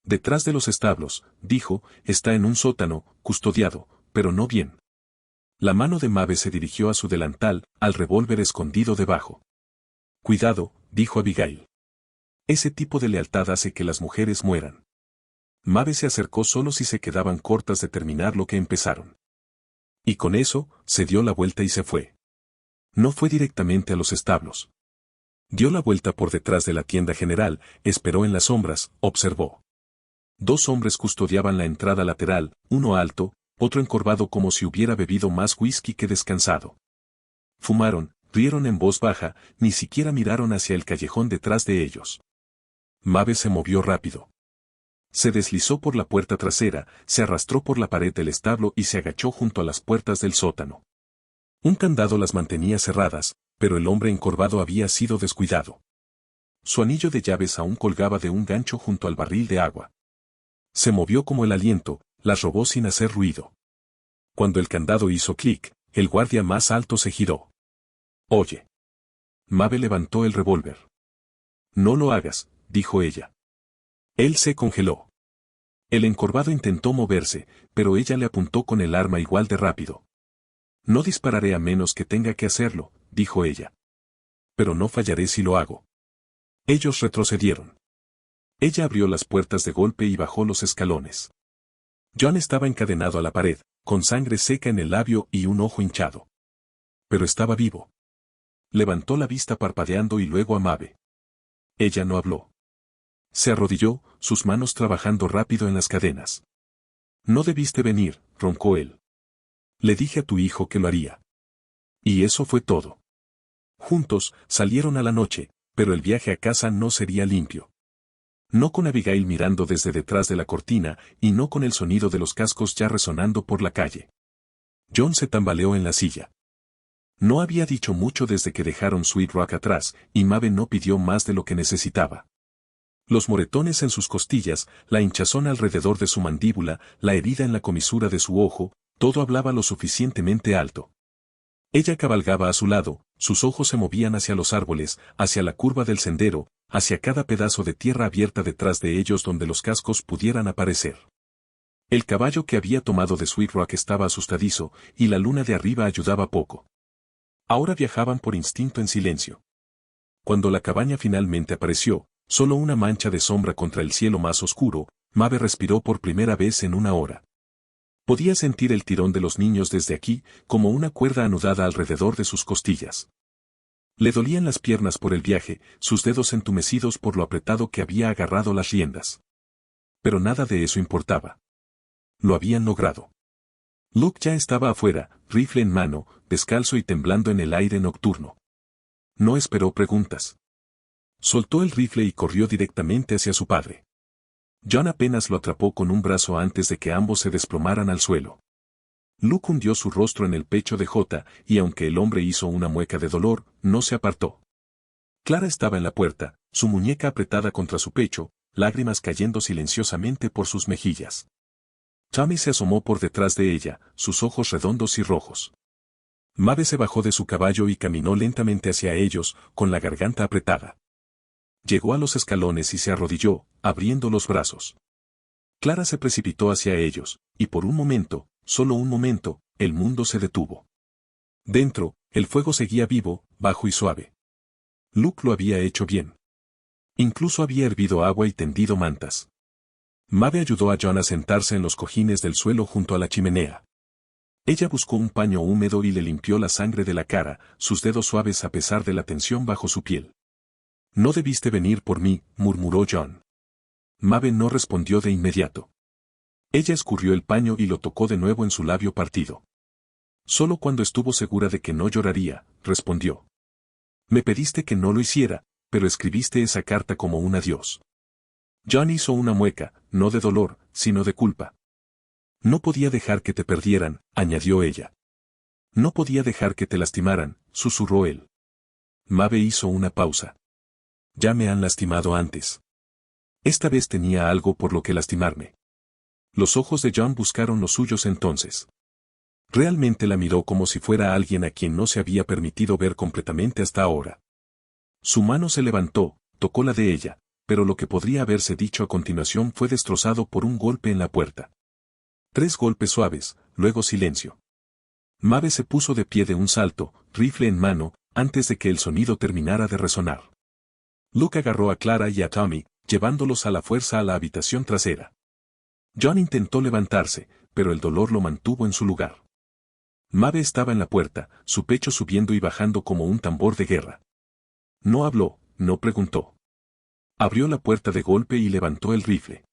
Detrás de los establos, dijo, está en un sótano, custodiado, pero no bien. La mano de Mabe se dirigió a su delantal, al revólver escondido debajo. Cuidado, dijo Abigail. Ese tipo de lealtad hace que las mujeres mueran. Mabe se acercó solo si se quedaban cortas de terminar lo que empezaron. Y con eso, se dio la vuelta y se fue. No fue directamente a los establos. Dio la vuelta por detrás de la tienda general, esperó en las sombras, observó. 2 hombres custodiaban la entrada lateral, uno alto, otro encorvado como si hubiera bebido más whisky que descansado. Fumaron, rieron en voz baja, ni siquiera miraron hacia el callejón detrás de ellos. Mabe se movió rápido. Se deslizó por la puerta trasera, se arrastró por la pared del establo y se agachó junto a las puertas del sótano. Un candado las mantenía cerradas, pero el hombre encorvado había sido descuidado. Su anillo de llaves aún colgaba de un gancho junto al barril de agua. Se movió como el aliento, las robó sin hacer ruido. Cuando el candado hizo clic, el guardia más alto se giró. Oye. Mabe levantó el revólver. No lo hagas, dijo ella. Él se congeló. El encorvado intentó moverse, pero ella le apuntó con el arma igual de rápido. No dispararé a menos que tenga que hacerlo, dijo ella. Pero no fallaré si lo hago. Ellos retrocedieron. Ella abrió las puertas de golpe y bajó los escalones. John estaba encadenado a la pared, con sangre seca en el labio y un ojo hinchado. Pero estaba vivo. Levantó la vista parpadeando y luego a Mabe. Ella no habló. Se arrodilló, sus manos trabajando rápido en las cadenas. No debiste venir, roncó él. Le dije a tu hijo que lo haría. Y eso fue todo. Juntos, salieron a la noche, pero el viaje a casa no sería limpio. No con Abigail mirando desde detrás de la cortina, y no con el sonido de los cascos ya resonando por la calle. John se tambaleó en la silla. No había dicho mucho desde que dejaron Sweet Rock atrás, y Mabe no pidió más de lo que necesitaba. Los moretones en sus costillas, la hinchazón alrededor de su mandíbula, la herida en la comisura de su ojo, todo hablaba lo suficientemente alto. Ella cabalgaba a su lado, sus ojos se movían hacia los árboles, hacia la curva del sendero, hacia cada pedazo de tierra abierta detrás de ellos donde los cascos pudieran aparecer. El caballo que había tomado de Sweet Rock estaba asustadizo, y la luna de arriba ayudaba poco. Ahora viajaban por instinto en silencio. Cuando la cabaña finalmente apareció, solo una mancha de sombra contra el cielo más oscuro, Mabe respiró por primera vez en una hora. Podía sentir el tirón de los niños desde aquí, como una cuerda anudada alrededor de sus costillas. Le dolían las piernas por el viaje, sus dedos entumecidos por lo apretado que había agarrado las riendas. Pero nada de eso importaba. Lo habían logrado. Luke ya estaba afuera, rifle en mano, descalzo y temblando en el aire nocturno. No esperó preguntas. Soltó el rifle y corrió directamente hacia su padre. John apenas lo atrapó con un brazo antes de que ambos se desplomaran al suelo. Luke hundió su rostro en el pecho de J, y aunque el hombre hizo una mueca de dolor, no se apartó. Clara estaba en la puerta, su muñeca apretada contra su pecho, lágrimas cayendo silenciosamente por sus mejillas. Tommy se asomó por detrás de ella, sus ojos redondos y rojos. Maeve se bajó de su caballo y caminó lentamente hacia ellos, con la garganta apretada. Llegó a los escalones y se arrodilló, abriendo los brazos. Clara se precipitó hacia ellos, y por un momento, solo un momento, el mundo se detuvo. Dentro, el fuego seguía vivo, bajo y suave. Luke lo había hecho bien. Incluso había hervido agua y tendido mantas. Maeve ayudó a Jon a sentarse en los cojines del suelo junto a la chimenea. Ella buscó un paño húmedo y le limpió la sangre de la cara, sus dedos suaves a pesar de la tensión bajo su piel. «No debiste venir por mí», murmuró Jon. Maeve no respondió de inmediato. Ella escurrió el paño y lo tocó de nuevo en su labio partido. «Solo cuando estuvo segura de que no lloraría», respondió. «Me pediste que no lo hiciera, pero escribiste esa carta como un adiós». Jon hizo una mueca, no de dolor, sino de culpa. «No podía dejar que te perdieran», añadió ella. «No podía dejar que te lastimaran», susurró él. Maeve hizo una pausa. «Ya me han lastimado antes. Esta vez tenía algo por lo que lastimarme». Los ojos de Jon buscaron los suyos entonces. Realmente la miró como si fuera alguien a quien no se había permitido ver completamente hasta ahora. Su mano se levantó, tocó la de ella, pero lo que podría haberse dicho a continuación fue destrozado por un golpe en la puerta. 3 golpes suaves, luego silencio. Maeve se puso de pie de un salto, rifle en mano, antes de que el sonido terminara de resonar. Luke agarró a Clara y a Tommy, llevándolos a la fuerza a la habitación trasera. Jon intentó levantarse, pero el dolor lo mantuvo en su lugar. Maeve estaba en la puerta, su pecho subiendo y bajando como un tambor de guerra. No habló, no preguntó. Abrió la puerta de golpe y levantó el rifle.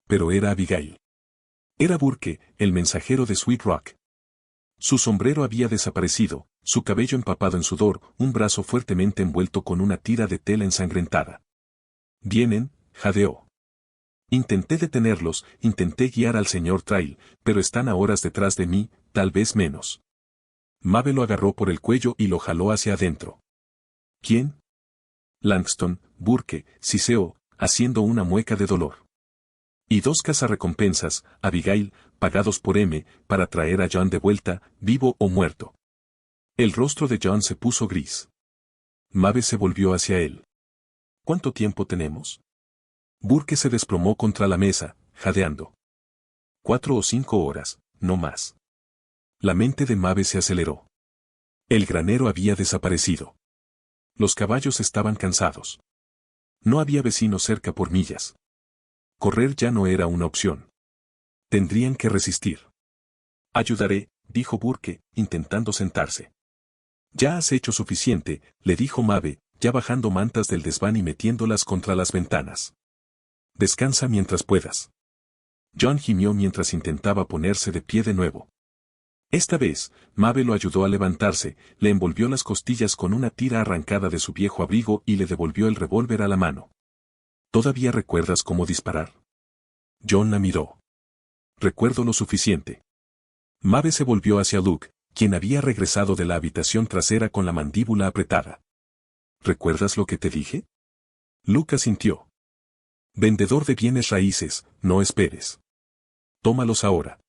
Pero era Abigail. Era Burke, el mensajero de Sweet Rock. Su sombrero había desaparecido, su cabello empapado en sudor, un brazo fuertemente envuelto con una tira de tela ensangrentada. «Vienen», jadeó. «Intenté detenerlos, intenté guiar al señor Trail, pero están a horas detrás de mí, tal vez menos». Maeve lo agarró por el cuello y lo jaló hacia adentro. «¿Quién?» «Langston», Burke, siseó, haciendo una mueca de dolor. «Y 2 cazarrecompensas, Abigail, pagados por M, para traer a Jon de vuelta, vivo o muerto». El rostro de Jon se puso gris. Maeve se volvió hacia él. «¿Cuánto tiempo tenemos?» Burke se desplomó contra la mesa, jadeando. 4 o 5 horas, no más. La mente de Maeve se aceleró. El granero había desaparecido. Los caballos estaban cansados. No había vecinos cerca por millas. Correr ya no era una opción. Tendrían que resistir. «Ayudaré», dijo Burke, intentando sentarse. «Ya has hecho suficiente», le dijo Maeve, ya bajando mantas del desván y metiéndolas contra las ventanas. «Descansa mientras puedas». Jon gimió mientras intentaba ponerse de pie de nuevo. Esta vez, Maeve lo ayudó a levantarse, le envolvió las costillas con una tira arrancada de su viejo abrigo y le devolvió el revólver a la mano. «¿Todavía recuerdas cómo disparar?» Jon la miró. «Recuerdo lo suficiente». Maeve se volvió hacia Luke, quien había regresado de la habitación trasera con la mandíbula apretada. «¿Recuerdas lo que te dije?» Luke asintió. «Vendedor de bienes raíces, no esperes. Tómalos ahora.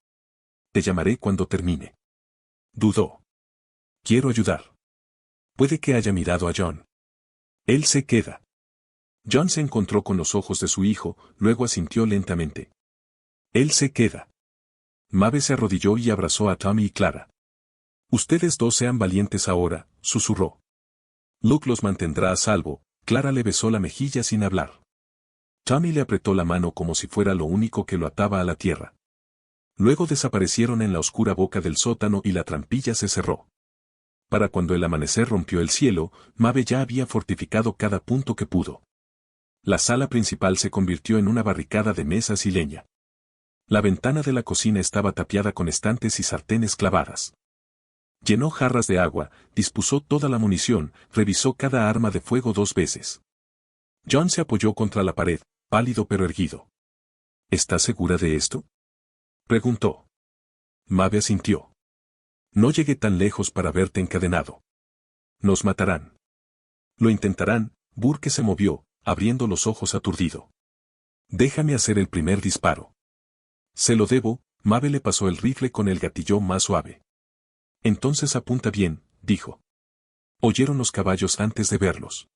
Te llamaré cuando termine». Dudó. «Quiero ayudar». Puede que haya mirado a Jon. Él se queda. Jon se encontró con los ojos de su hijo, luego asintió lentamente. Él se queda. Maeve se arrodilló y abrazó a Tommy y Clara. «Ustedes 2 sean valientes ahora», susurró. «Luke los mantendrá a salvo», Clara le besó la mejilla sin hablar. Tommy le apretó la mano como si fuera lo único que lo ataba a la tierra. Luego desaparecieron en la oscura boca del sótano y la trampilla se cerró. Para cuando el amanecer rompió el cielo, Maeve ya había fortificado cada punto que pudo. La sala principal se convirtió en una barricada de mesas y leña. La ventana de la cocina estaba tapiada con estantes y sartenes clavadas. Llenó jarras de agua, dispuso toda la munición, revisó cada arma de fuego 2 veces. Jon se apoyó contra la pared, pálido pero erguido. «¿Estás segura de esto?», preguntó. Maeve asintió. «No llegué tan lejos para verte encadenado. Nos matarán». «Lo intentarán», Burke se movió, abriendo los ojos aturdido. Déjame hacer el primer disparo. Se lo debo. Mabe le pasó el rifle con el gatillo más suave. Entonces apunta bien, dijo. Oyeron los caballos antes de verlos.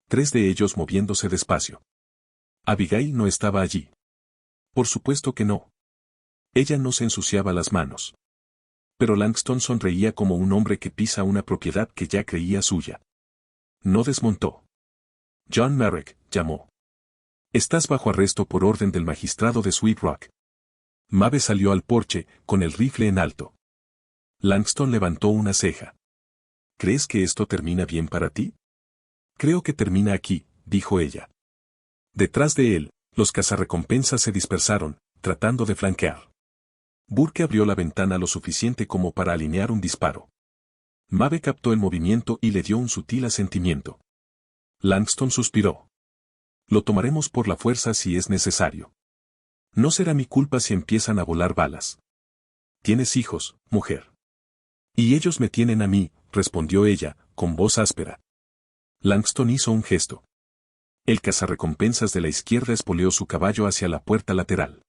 3 de ellos moviéndose despacio. Abigail no estaba allí. Por supuesto que no. Ella no se ensuciaba las manos. Pero Langston sonreía como un hombre que pisa una propiedad que ya creía suya. No desmontó. John Merrick, llamó. Estás bajo arresto por orden del magistrado de Sweet Rock. Mabe salió al porche, con el rifle en alto. Langston levantó una ceja. ¿Crees que esto termina bien para ti? Creo que termina aquí, dijo ella. Detrás de él, los cazarrecompensas se dispersaron, tratando de flanquear. Burke abrió la ventana lo suficiente como para alinear un disparo. Mabe captó el movimiento y le dio un sutil asentimiento. Langston suspiró. Lo tomaremos por la fuerza si es necesario. No será mi culpa si empiezan a volar balas. Tienes hijos, mujer. Y ellos me tienen a mí, respondió ella, con voz áspera. Langston hizo un gesto. El cazarrecompensas de la izquierda espoleó su caballo hacia la puerta lateral.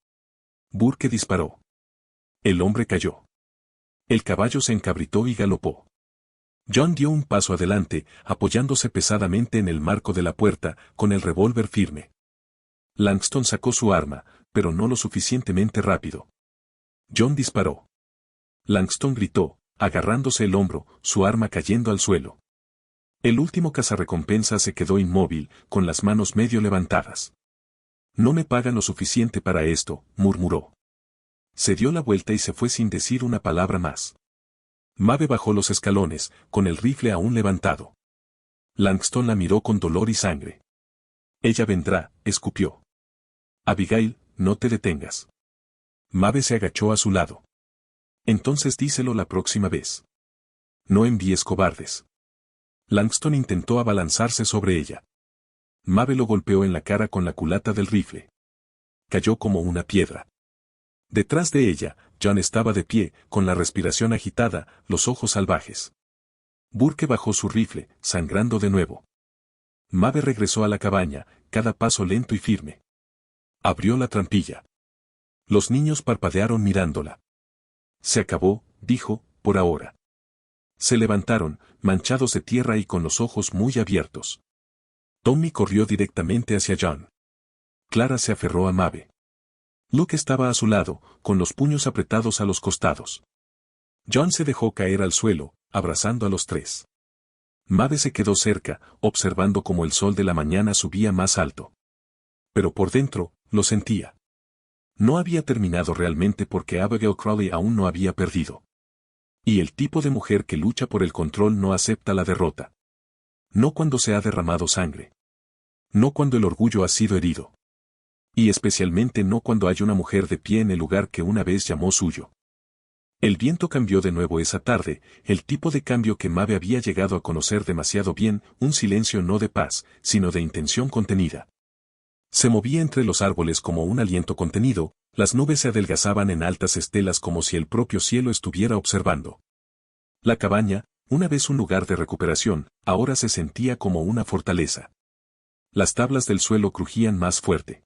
Burke disparó. El hombre cayó. El caballo se encabritó y galopó. John dio un paso adelante, apoyándose pesadamente en el marco de la puerta, con el revólver firme. Langston sacó su arma, pero no lo suficientemente rápido. John disparó. Langston gritó, agarrándose el hombro, su arma cayendo al suelo. El último cazarrecompensa se quedó inmóvil, con las manos medio levantadas. No me pagan lo suficiente para esto, murmuró. Se dio la vuelta y se fue sin decir una palabra más. Mabe bajó los escalones, con el rifle aún levantado. Langston la miró con dolor y sangre. Ella vendrá, escupió. Abigail, no te detengas. Mabe se agachó a su lado. Entonces díselo la próxima vez. No envíes cobardes. Langston intentó abalanzarse sobre ella. Mabe lo golpeó en la cara con la culata del rifle. Cayó como una piedra. Detrás de ella, John estaba de pie, con la respiración agitada, los ojos salvajes. Burke bajó su rifle, sangrando de nuevo. Mabe regresó a la cabaña, cada paso lento y firme. Abrió la trampilla. Los niños parpadearon mirándola. Se acabó, dijo, por ahora. Se levantaron, manchados de tierra y con los ojos muy abiertos. Tommy corrió directamente hacia John. Clara se aferró a Mabe. Luke estaba a su lado, con los puños apretados a los costados. John se dejó caer al suelo, abrazando a los 3. Mabe se quedó cerca, observando cómo el sol de la mañana subía más alto. Pero por dentro, lo sentía. No había terminado realmente porque Abigail Crowley aún no había perdido. Y el tipo de mujer que lucha por el control no acepta la derrota. No cuando se ha derramado sangre. No cuando el orgullo ha sido herido. Y especialmente no cuando hay una mujer de pie en el lugar que una vez llamó suyo. El viento cambió de nuevo esa tarde, el tipo de cambio que Mabe había llegado a conocer demasiado bien, un silencio no de paz, sino de intención contenida. Se movía entre los árboles como un aliento contenido, las nubes se adelgazaban en altas estelas como si el propio cielo estuviera observando. La cabaña, una vez un lugar de recuperación, ahora se sentía como una fortaleza. Las tablas del suelo crujían más fuerte.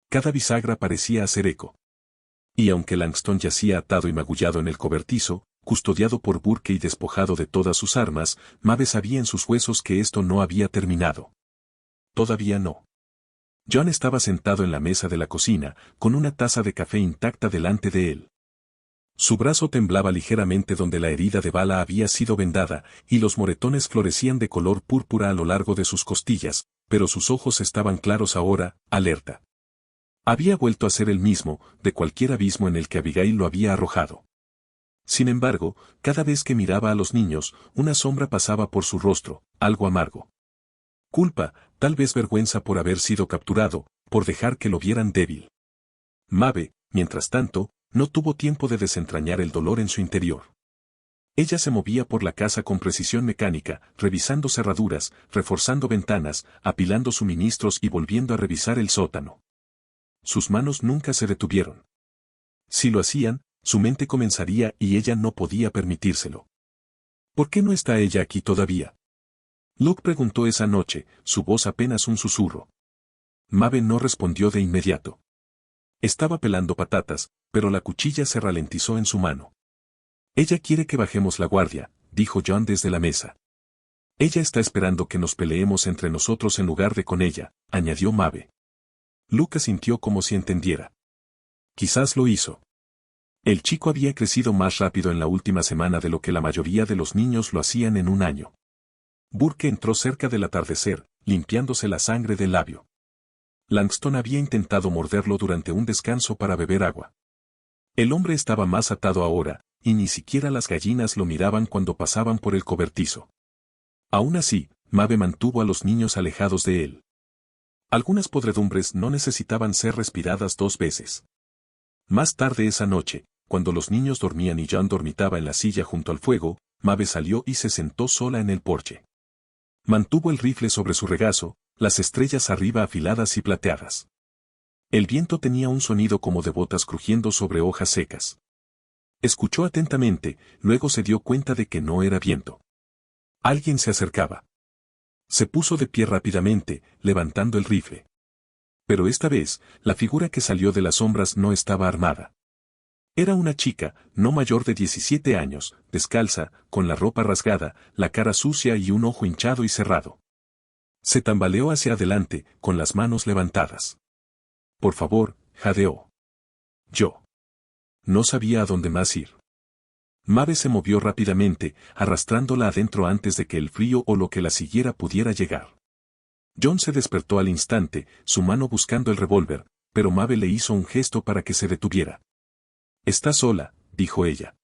Cada bisagra parecía hacer eco. Y aunque Langston yacía atado y magullado en el cobertizo, custodiado por Burke y despojado de todas sus armas, Mabe sabía en sus huesos que esto no había terminado. Todavía no. John estaba sentado en la mesa de la cocina, con una taza de café intacta delante de él. Su brazo temblaba ligeramente donde la herida de bala había sido vendada, y los moretones florecían de color púrpura a lo largo de sus costillas, pero sus ojos estaban claros ahora, alerta. Había vuelto a ser el mismo, de cualquier abismo en el que Abigail lo había arrojado. Sin embargo, cada vez que miraba a los niños, una sombra pasaba por su rostro, algo amargo. Culpa, tal vez vergüenza por haber sido capturado, por dejar que lo vieran débil. Mabe, mientras tanto, no tuvo tiempo de desentrañar el dolor en su interior. Ella se movía por la casa con precisión mecánica, revisando cerraduras, reforzando ventanas, apilando suministros y volviendo a revisar el sótano. Sus manos nunca se detuvieron. Si lo hacían, su mente comenzaría y ella no podía permitírselo. ¿Por qué no está ella aquí todavía? Luke preguntó esa noche, su voz apenas un susurro. Mabe no respondió de inmediato. Estaba pelando patatas, pero la cuchilla se ralentizó en su mano. Ella quiere que bajemos la guardia, dijo John desde la mesa. Ella está esperando que nos peleemos entre nosotros en lugar de con ella, añadió Mabe. Lucas sintió como si entendiera. Quizás lo hizo. El chico había crecido más rápido en la última semana de lo que la mayoría de los niños lo hacían en un año. Burke entró cerca del atardecer, limpiándose la sangre del labio. Langston había intentado morderlo durante un descanso para beber agua. El hombre estaba más atado ahora, y ni siquiera las gallinas lo miraban cuando pasaban por el cobertizo. Aún así, Mabe mantuvo a los niños alejados de él. Algunas podredumbres no necesitaban ser respiradas 2 veces. Más tarde esa noche, cuando los niños dormían y John dormitaba en la silla junto al fuego, Mabe salió y se sentó sola en el porche. Mantuvo el rifle sobre su regazo, las estrellas arriba afiladas y plateadas. El viento tenía un sonido como de botas crujiendo sobre hojas secas. Escuchó atentamente, luego se dio cuenta de que no era viento. Alguien se acercaba. Se puso de pie rápidamente, levantando el rifle. Pero esta vez, la figura que salió de las sombras no estaba armada. Era una chica, no mayor de 17 años, descalza, con la ropa rasgada, la cara sucia y un ojo hinchado y cerrado. Se tambaleó hacia adelante, con las manos levantadas. Por favor, jadeó. Yo. No sabía a dónde más ir. Mabe se movió rápidamente, arrastrándola adentro antes de que el frío o lo que la siguiera pudiera llegar. John se despertó al instante, su mano buscando el revólver, pero Mabe le hizo un gesto para que se detuviera. «Está sola», dijo ella.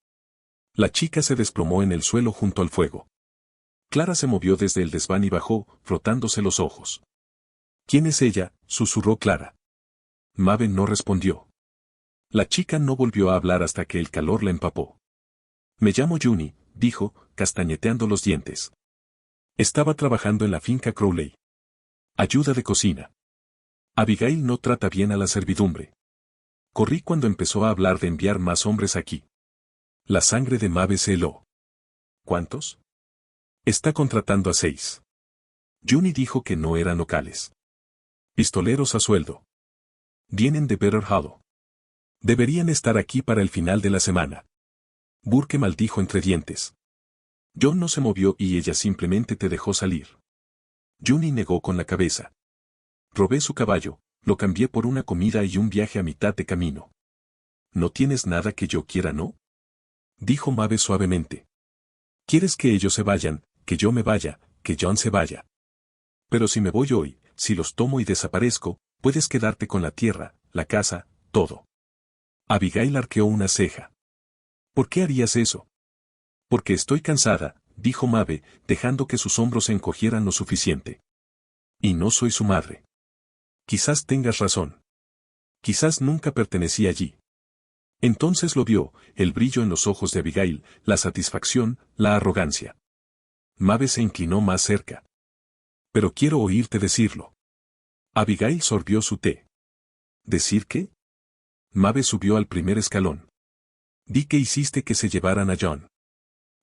La chica se desplomó en el suelo junto al fuego. Clara se movió desde el desván y bajó, frotándose los ojos. «¿Quién es ella?», susurró Clara. Mabe no respondió. La chica no volvió a hablar hasta que el calor la empapó. «Me llamo Juni», dijo, castañeteando los dientes. Estaba trabajando en la finca Crowley. Ayuda de cocina. Abigail no trata bien a la servidumbre. Corrí cuando empezó a hablar de enviar más hombres aquí. La sangre de Mabe se heló. ¿Cuántos? Está contratando a 6. Juni dijo que no eran locales. Pistoleros a sueldo. Vienen de Better Hollow. Deberían estar aquí para el final de la semana. Burke maldijo entre dientes. John no se movió y ella simplemente te dejó salir. Juni negó con la cabeza. Robé su caballo, lo cambié por una comida y un viaje a mitad de camino. ¿No tienes nada que yo quiera, no?, dijo Mabe suavemente. ¿Quieres que ellos se vayan, que yo me vaya, que John se vaya? Pero si me voy hoy, si los tomo y desaparezco, puedes quedarte con la tierra, la casa, todo. Abigail arqueó una ceja. ¿Por qué harías eso? Porque estoy cansada, dijo Mabe, dejando que sus hombros se encogieran lo suficiente. Y no soy su madre. Quizás tengas razón. Quizás nunca pertenecí allí. Entonces lo vio, el brillo en los ojos de Abigail, la satisfacción, la arrogancia. Mabe se inclinó más cerca. Pero quiero oírte decirlo. Abigail sorbió su té. ¿Decir qué? Mabe subió al primer escalón. Di que hiciste que se llevaran a John.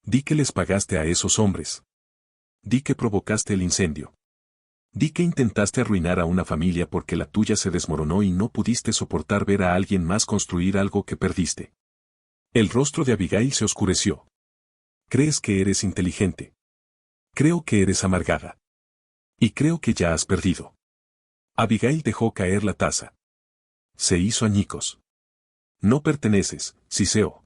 Di que les pagaste a esos hombres. Di que provocaste el incendio. Di que intentaste arruinar a una familia porque la tuya se desmoronó y no pudiste soportar ver a alguien más construir algo que perdiste. El rostro de Abigail se oscureció. Crees que eres inteligente. Creo que eres amargada. Y creo que ya has perdido. Abigail dejó caer la taza. Se hizo añicos. No perteneces, Siseo.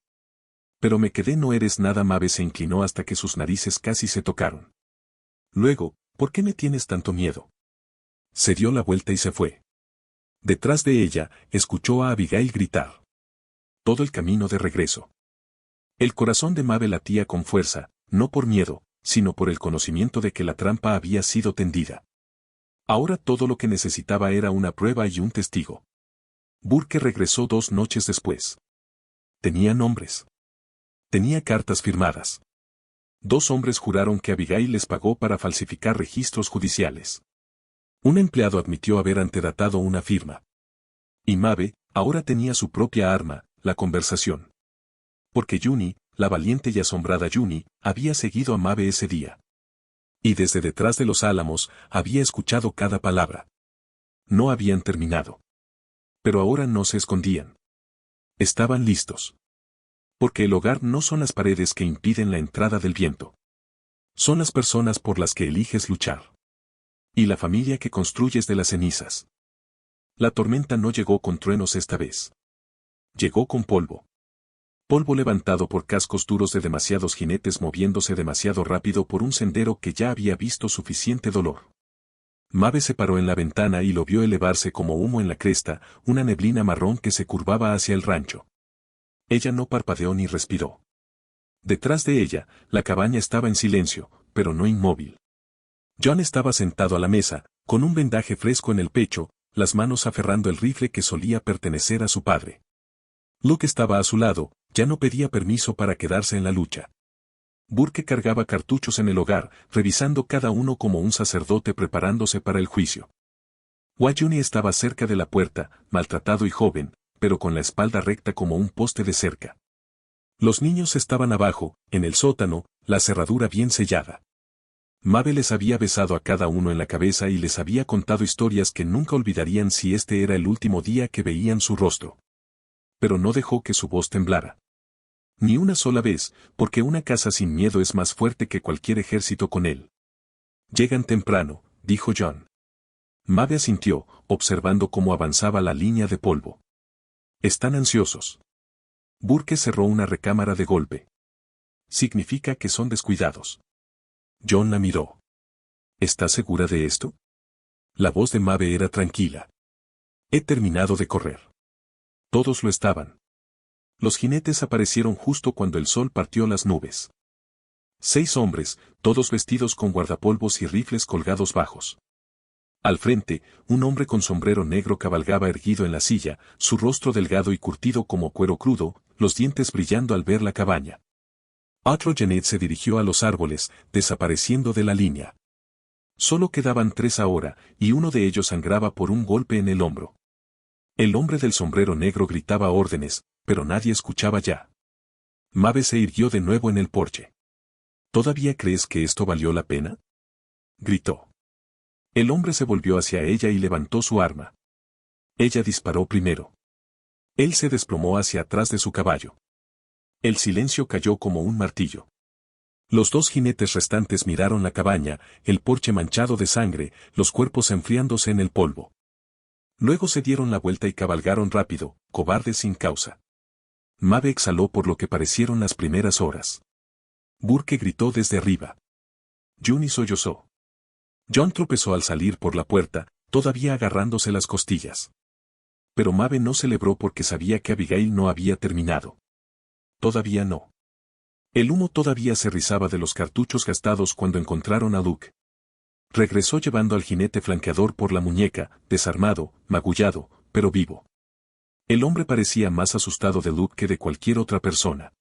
Pero me quedé, no eres nada. Mabe se inclinó hasta que sus narices casi se tocaron. Luego, ¿por qué me tienes tanto miedo? Se dio la vuelta y se fue. Detrás de ella, escuchó a Abigail gritar. Todo el camino de regreso. El corazón de Mabe latía con fuerza, no por miedo, sino por el conocimiento de que la trampa había sido tendida. Ahora todo lo que necesitaba era una prueba y un testigo. Burke regresó 2 noches después. Tenía nombres. Tenía cartas firmadas. 2 hombres juraron que Abigail les pagó para falsificar registros judiciales. Un empleado admitió haber antedatado una firma. Y Mabe, ahora tenía su propia arma, la conversación. Porque Juni, la valiente y asombrada Juni, había seguido a Mabe ese día. Y desde detrás de los álamos, había escuchado cada palabra. No habían terminado. Pero ahora no se escondían. Estaban listos. Porque el hogar no son las paredes que impiden la entrada del viento. Son las personas por las que eliges luchar. Y la familia que construyes de las cenizas. La tormenta no llegó con truenos esta vez. Llegó con polvo. Polvo levantado por cascos duros de demasiados jinetes moviéndose demasiado rápido por un sendero que ya había visto suficiente dolor. Maeve se paró en la ventana y lo vio elevarse como humo en la cresta, una neblina marrón que se curvaba hacia el rancho. Ella no parpadeó ni respiró. Detrás de ella, la cabaña estaba en silencio, pero no inmóvil. John estaba sentado a la mesa, con un vendaje fresco en el pecho, las manos aferrando el rifle que solía pertenecer a su padre. Luke estaba a su lado, ya no pedía permiso para quedarse en la lucha. Burke cargaba cartuchos en el hogar, revisando cada uno como un sacerdote preparándose para el juicio. Wayne estaba cerca de la puerta, maltratado y joven, pero con la espalda recta como un poste de cerca. Los niños estaban abajo, en el sótano, la cerradura bien sellada. Maeve les había besado a cada uno en la cabeza y les había contado historias que nunca olvidarían si este era el último día que veían su rostro. Pero no dejó que su voz temblara. Ni una sola vez, porque una casa sin miedo es más fuerte que cualquier ejército con él. Llegan temprano, dijo John. Maeve asintió, observando cómo avanzaba la línea de polvo. Están ansiosos. Burke cerró una recámara de golpe. Significa que son descuidados. John la miró. ¿Estás segura de esto? La voz de Maeve era tranquila. He terminado de correr. Todos lo estaban. Los jinetes aparecieron justo cuando el sol partió las nubes. 6 hombres, todos vestidos con guardapolvos y rifles colgados bajos. Al frente, un hombre con sombrero negro cabalgaba erguido en la silla, su rostro delgado y curtido como cuero crudo, los dientes brillando al ver la cabaña. Otro Janet se dirigió a los árboles, desapareciendo de la línea. Solo quedaban 3 ahora, y uno de ellos sangraba por un golpe en el hombro. El hombre del sombrero negro gritaba órdenes, pero nadie escuchaba ya. Maeve se irguió de nuevo en el porche. ¿Todavía crees que esto valió la pena?, gritó. El hombre se volvió hacia ella y levantó su arma. Ella disparó primero. Él se desplomó hacia atrás de su caballo. El silencio cayó como un martillo. Los 2 jinetes restantes miraron la cabaña, el porche manchado de sangre, los cuerpos enfriándose en el polvo. Luego se dieron la vuelta y cabalgaron rápido, cobardes sin causa. Maeve exhaló por lo que parecieron las primeras horas. Burke gritó desde arriba. Juni sollozó. John tropezó al salir por la puerta, todavía agarrándose las costillas. Pero Maeve no celebró porque sabía que Abigail no había terminado. Todavía no. El humo todavía se rizaba de los cartuchos gastados cuando encontraron a Luke. Regresó llevando al jinete flanqueador por la muñeca, desarmado, magullado, pero vivo. El hombre parecía más asustado de Luke que de cualquier otra persona.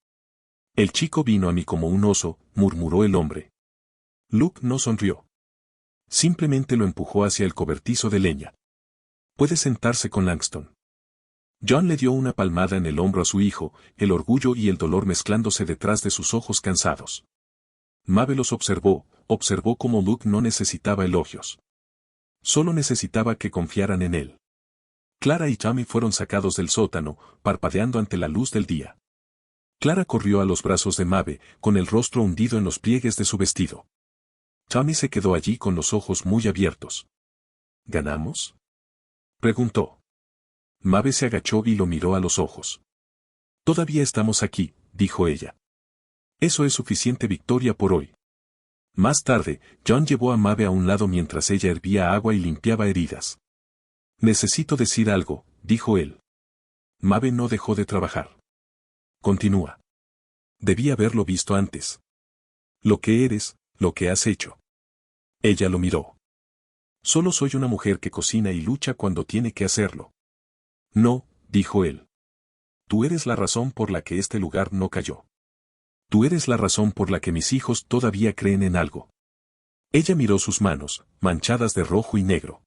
El chico vino a mí como un oso, murmuró el hombre. Luke no sonrió. Simplemente lo empujó hacia el cobertizo de leña. Puede sentarse con Langston. John le dio una palmada en el hombro a su hijo, el orgullo y el dolor mezclándose detrás de sus ojos cansados. Maeve los observó cómo Luke no necesitaba elogios. Solo necesitaba que confiaran en él. Clara y Tommy fueron sacados del sótano, parpadeando ante la luz del día. Clara corrió a los brazos de Maeve, con el rostro hundido en los pliegues de su vestido. Tommy se quedó allí con los ojos muy abiertos. ¿Ganamos?, preguntó. Maeve se agachó y lo miró a los ojos. Todavía estamos aquí, dijo ella. Eso es suficiente victoria por hoy. Más tarde, John llevó a Maeve a un lado mientras ella hervía agua y limpiaba heridas. Necesito decir algo, dijo él. Maeve no dejó de trabajar. Continúa. Debí haberlo visto antes. Lo que eres, lo que has hecho. Ella lo miró. Solo soy una mujer que cocina y lucha cuando tiene que hacerlo. No, dijo él. Tú eres la razón por la que este lugar no cayó. Tú eres la razón por la que mis hijos todavía creen en algo. Ella miró sus manos, manchadas de rojo y negro.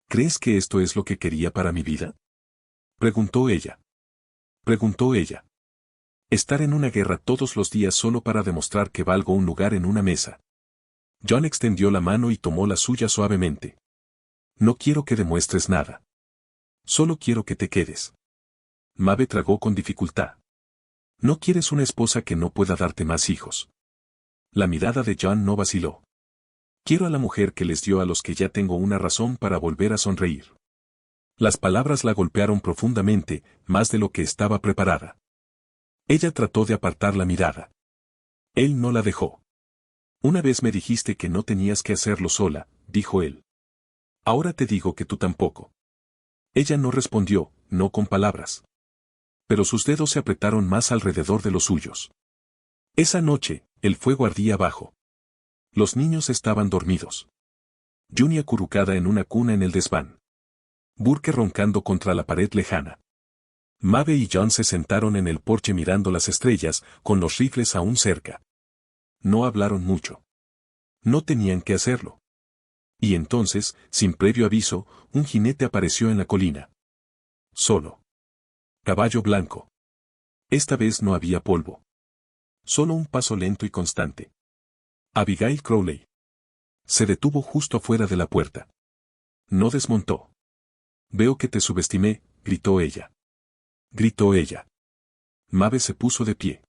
¿Crees que esto es lo que quería para mi vida?, preguntó ella. Estar en una guerra todos los días solo para demostrar que valgo un lugar en una mesa. John extendió la mano y tomó la suya suavemente. No quiero que demuestres nada. Solo quiero que te quedes. Maeve tragó con dificultad. No quieres una esposa que no pueda darte más hijos. La mirada de John no vaciló. Quiero a la mujer que les dio a los que ya tengo una razón para volver a sonreír. Las palabras la golpearon profundamente, más de lo que estaba preparada. Ella trató de apartar la mirada. Él no la dejó. Una vez me dijiste que no tenías que hacerlo sola, dijo él. Ahora te digo que tú tampoco. Ella no respondió, no con palabras. Pero sus dedos se apretaron más alrededor de los suyos. Esa noche, el fuego ardía abajo. Los niños estaban dormidos. Juni acurrucada en una cuna en el desván. Burke roncando contra la pared lejana. Maeve y John se sentaron en el porche mirando las estrellas, con los rifles aún cerca. No hablaron mucho. No tenían que hacerlo. Y entonces, sin previo aviso, un jinete apareció en la colina. Solo. Caballo blanco. Esta vez no había polvo. Solo un paso lento y constante. Abigail Crowley. Se detuvo justo afuera de la puerta. No desmontó. Veo que te subestimé, gritó ella. Gritó ella. Maeve se puso de pie.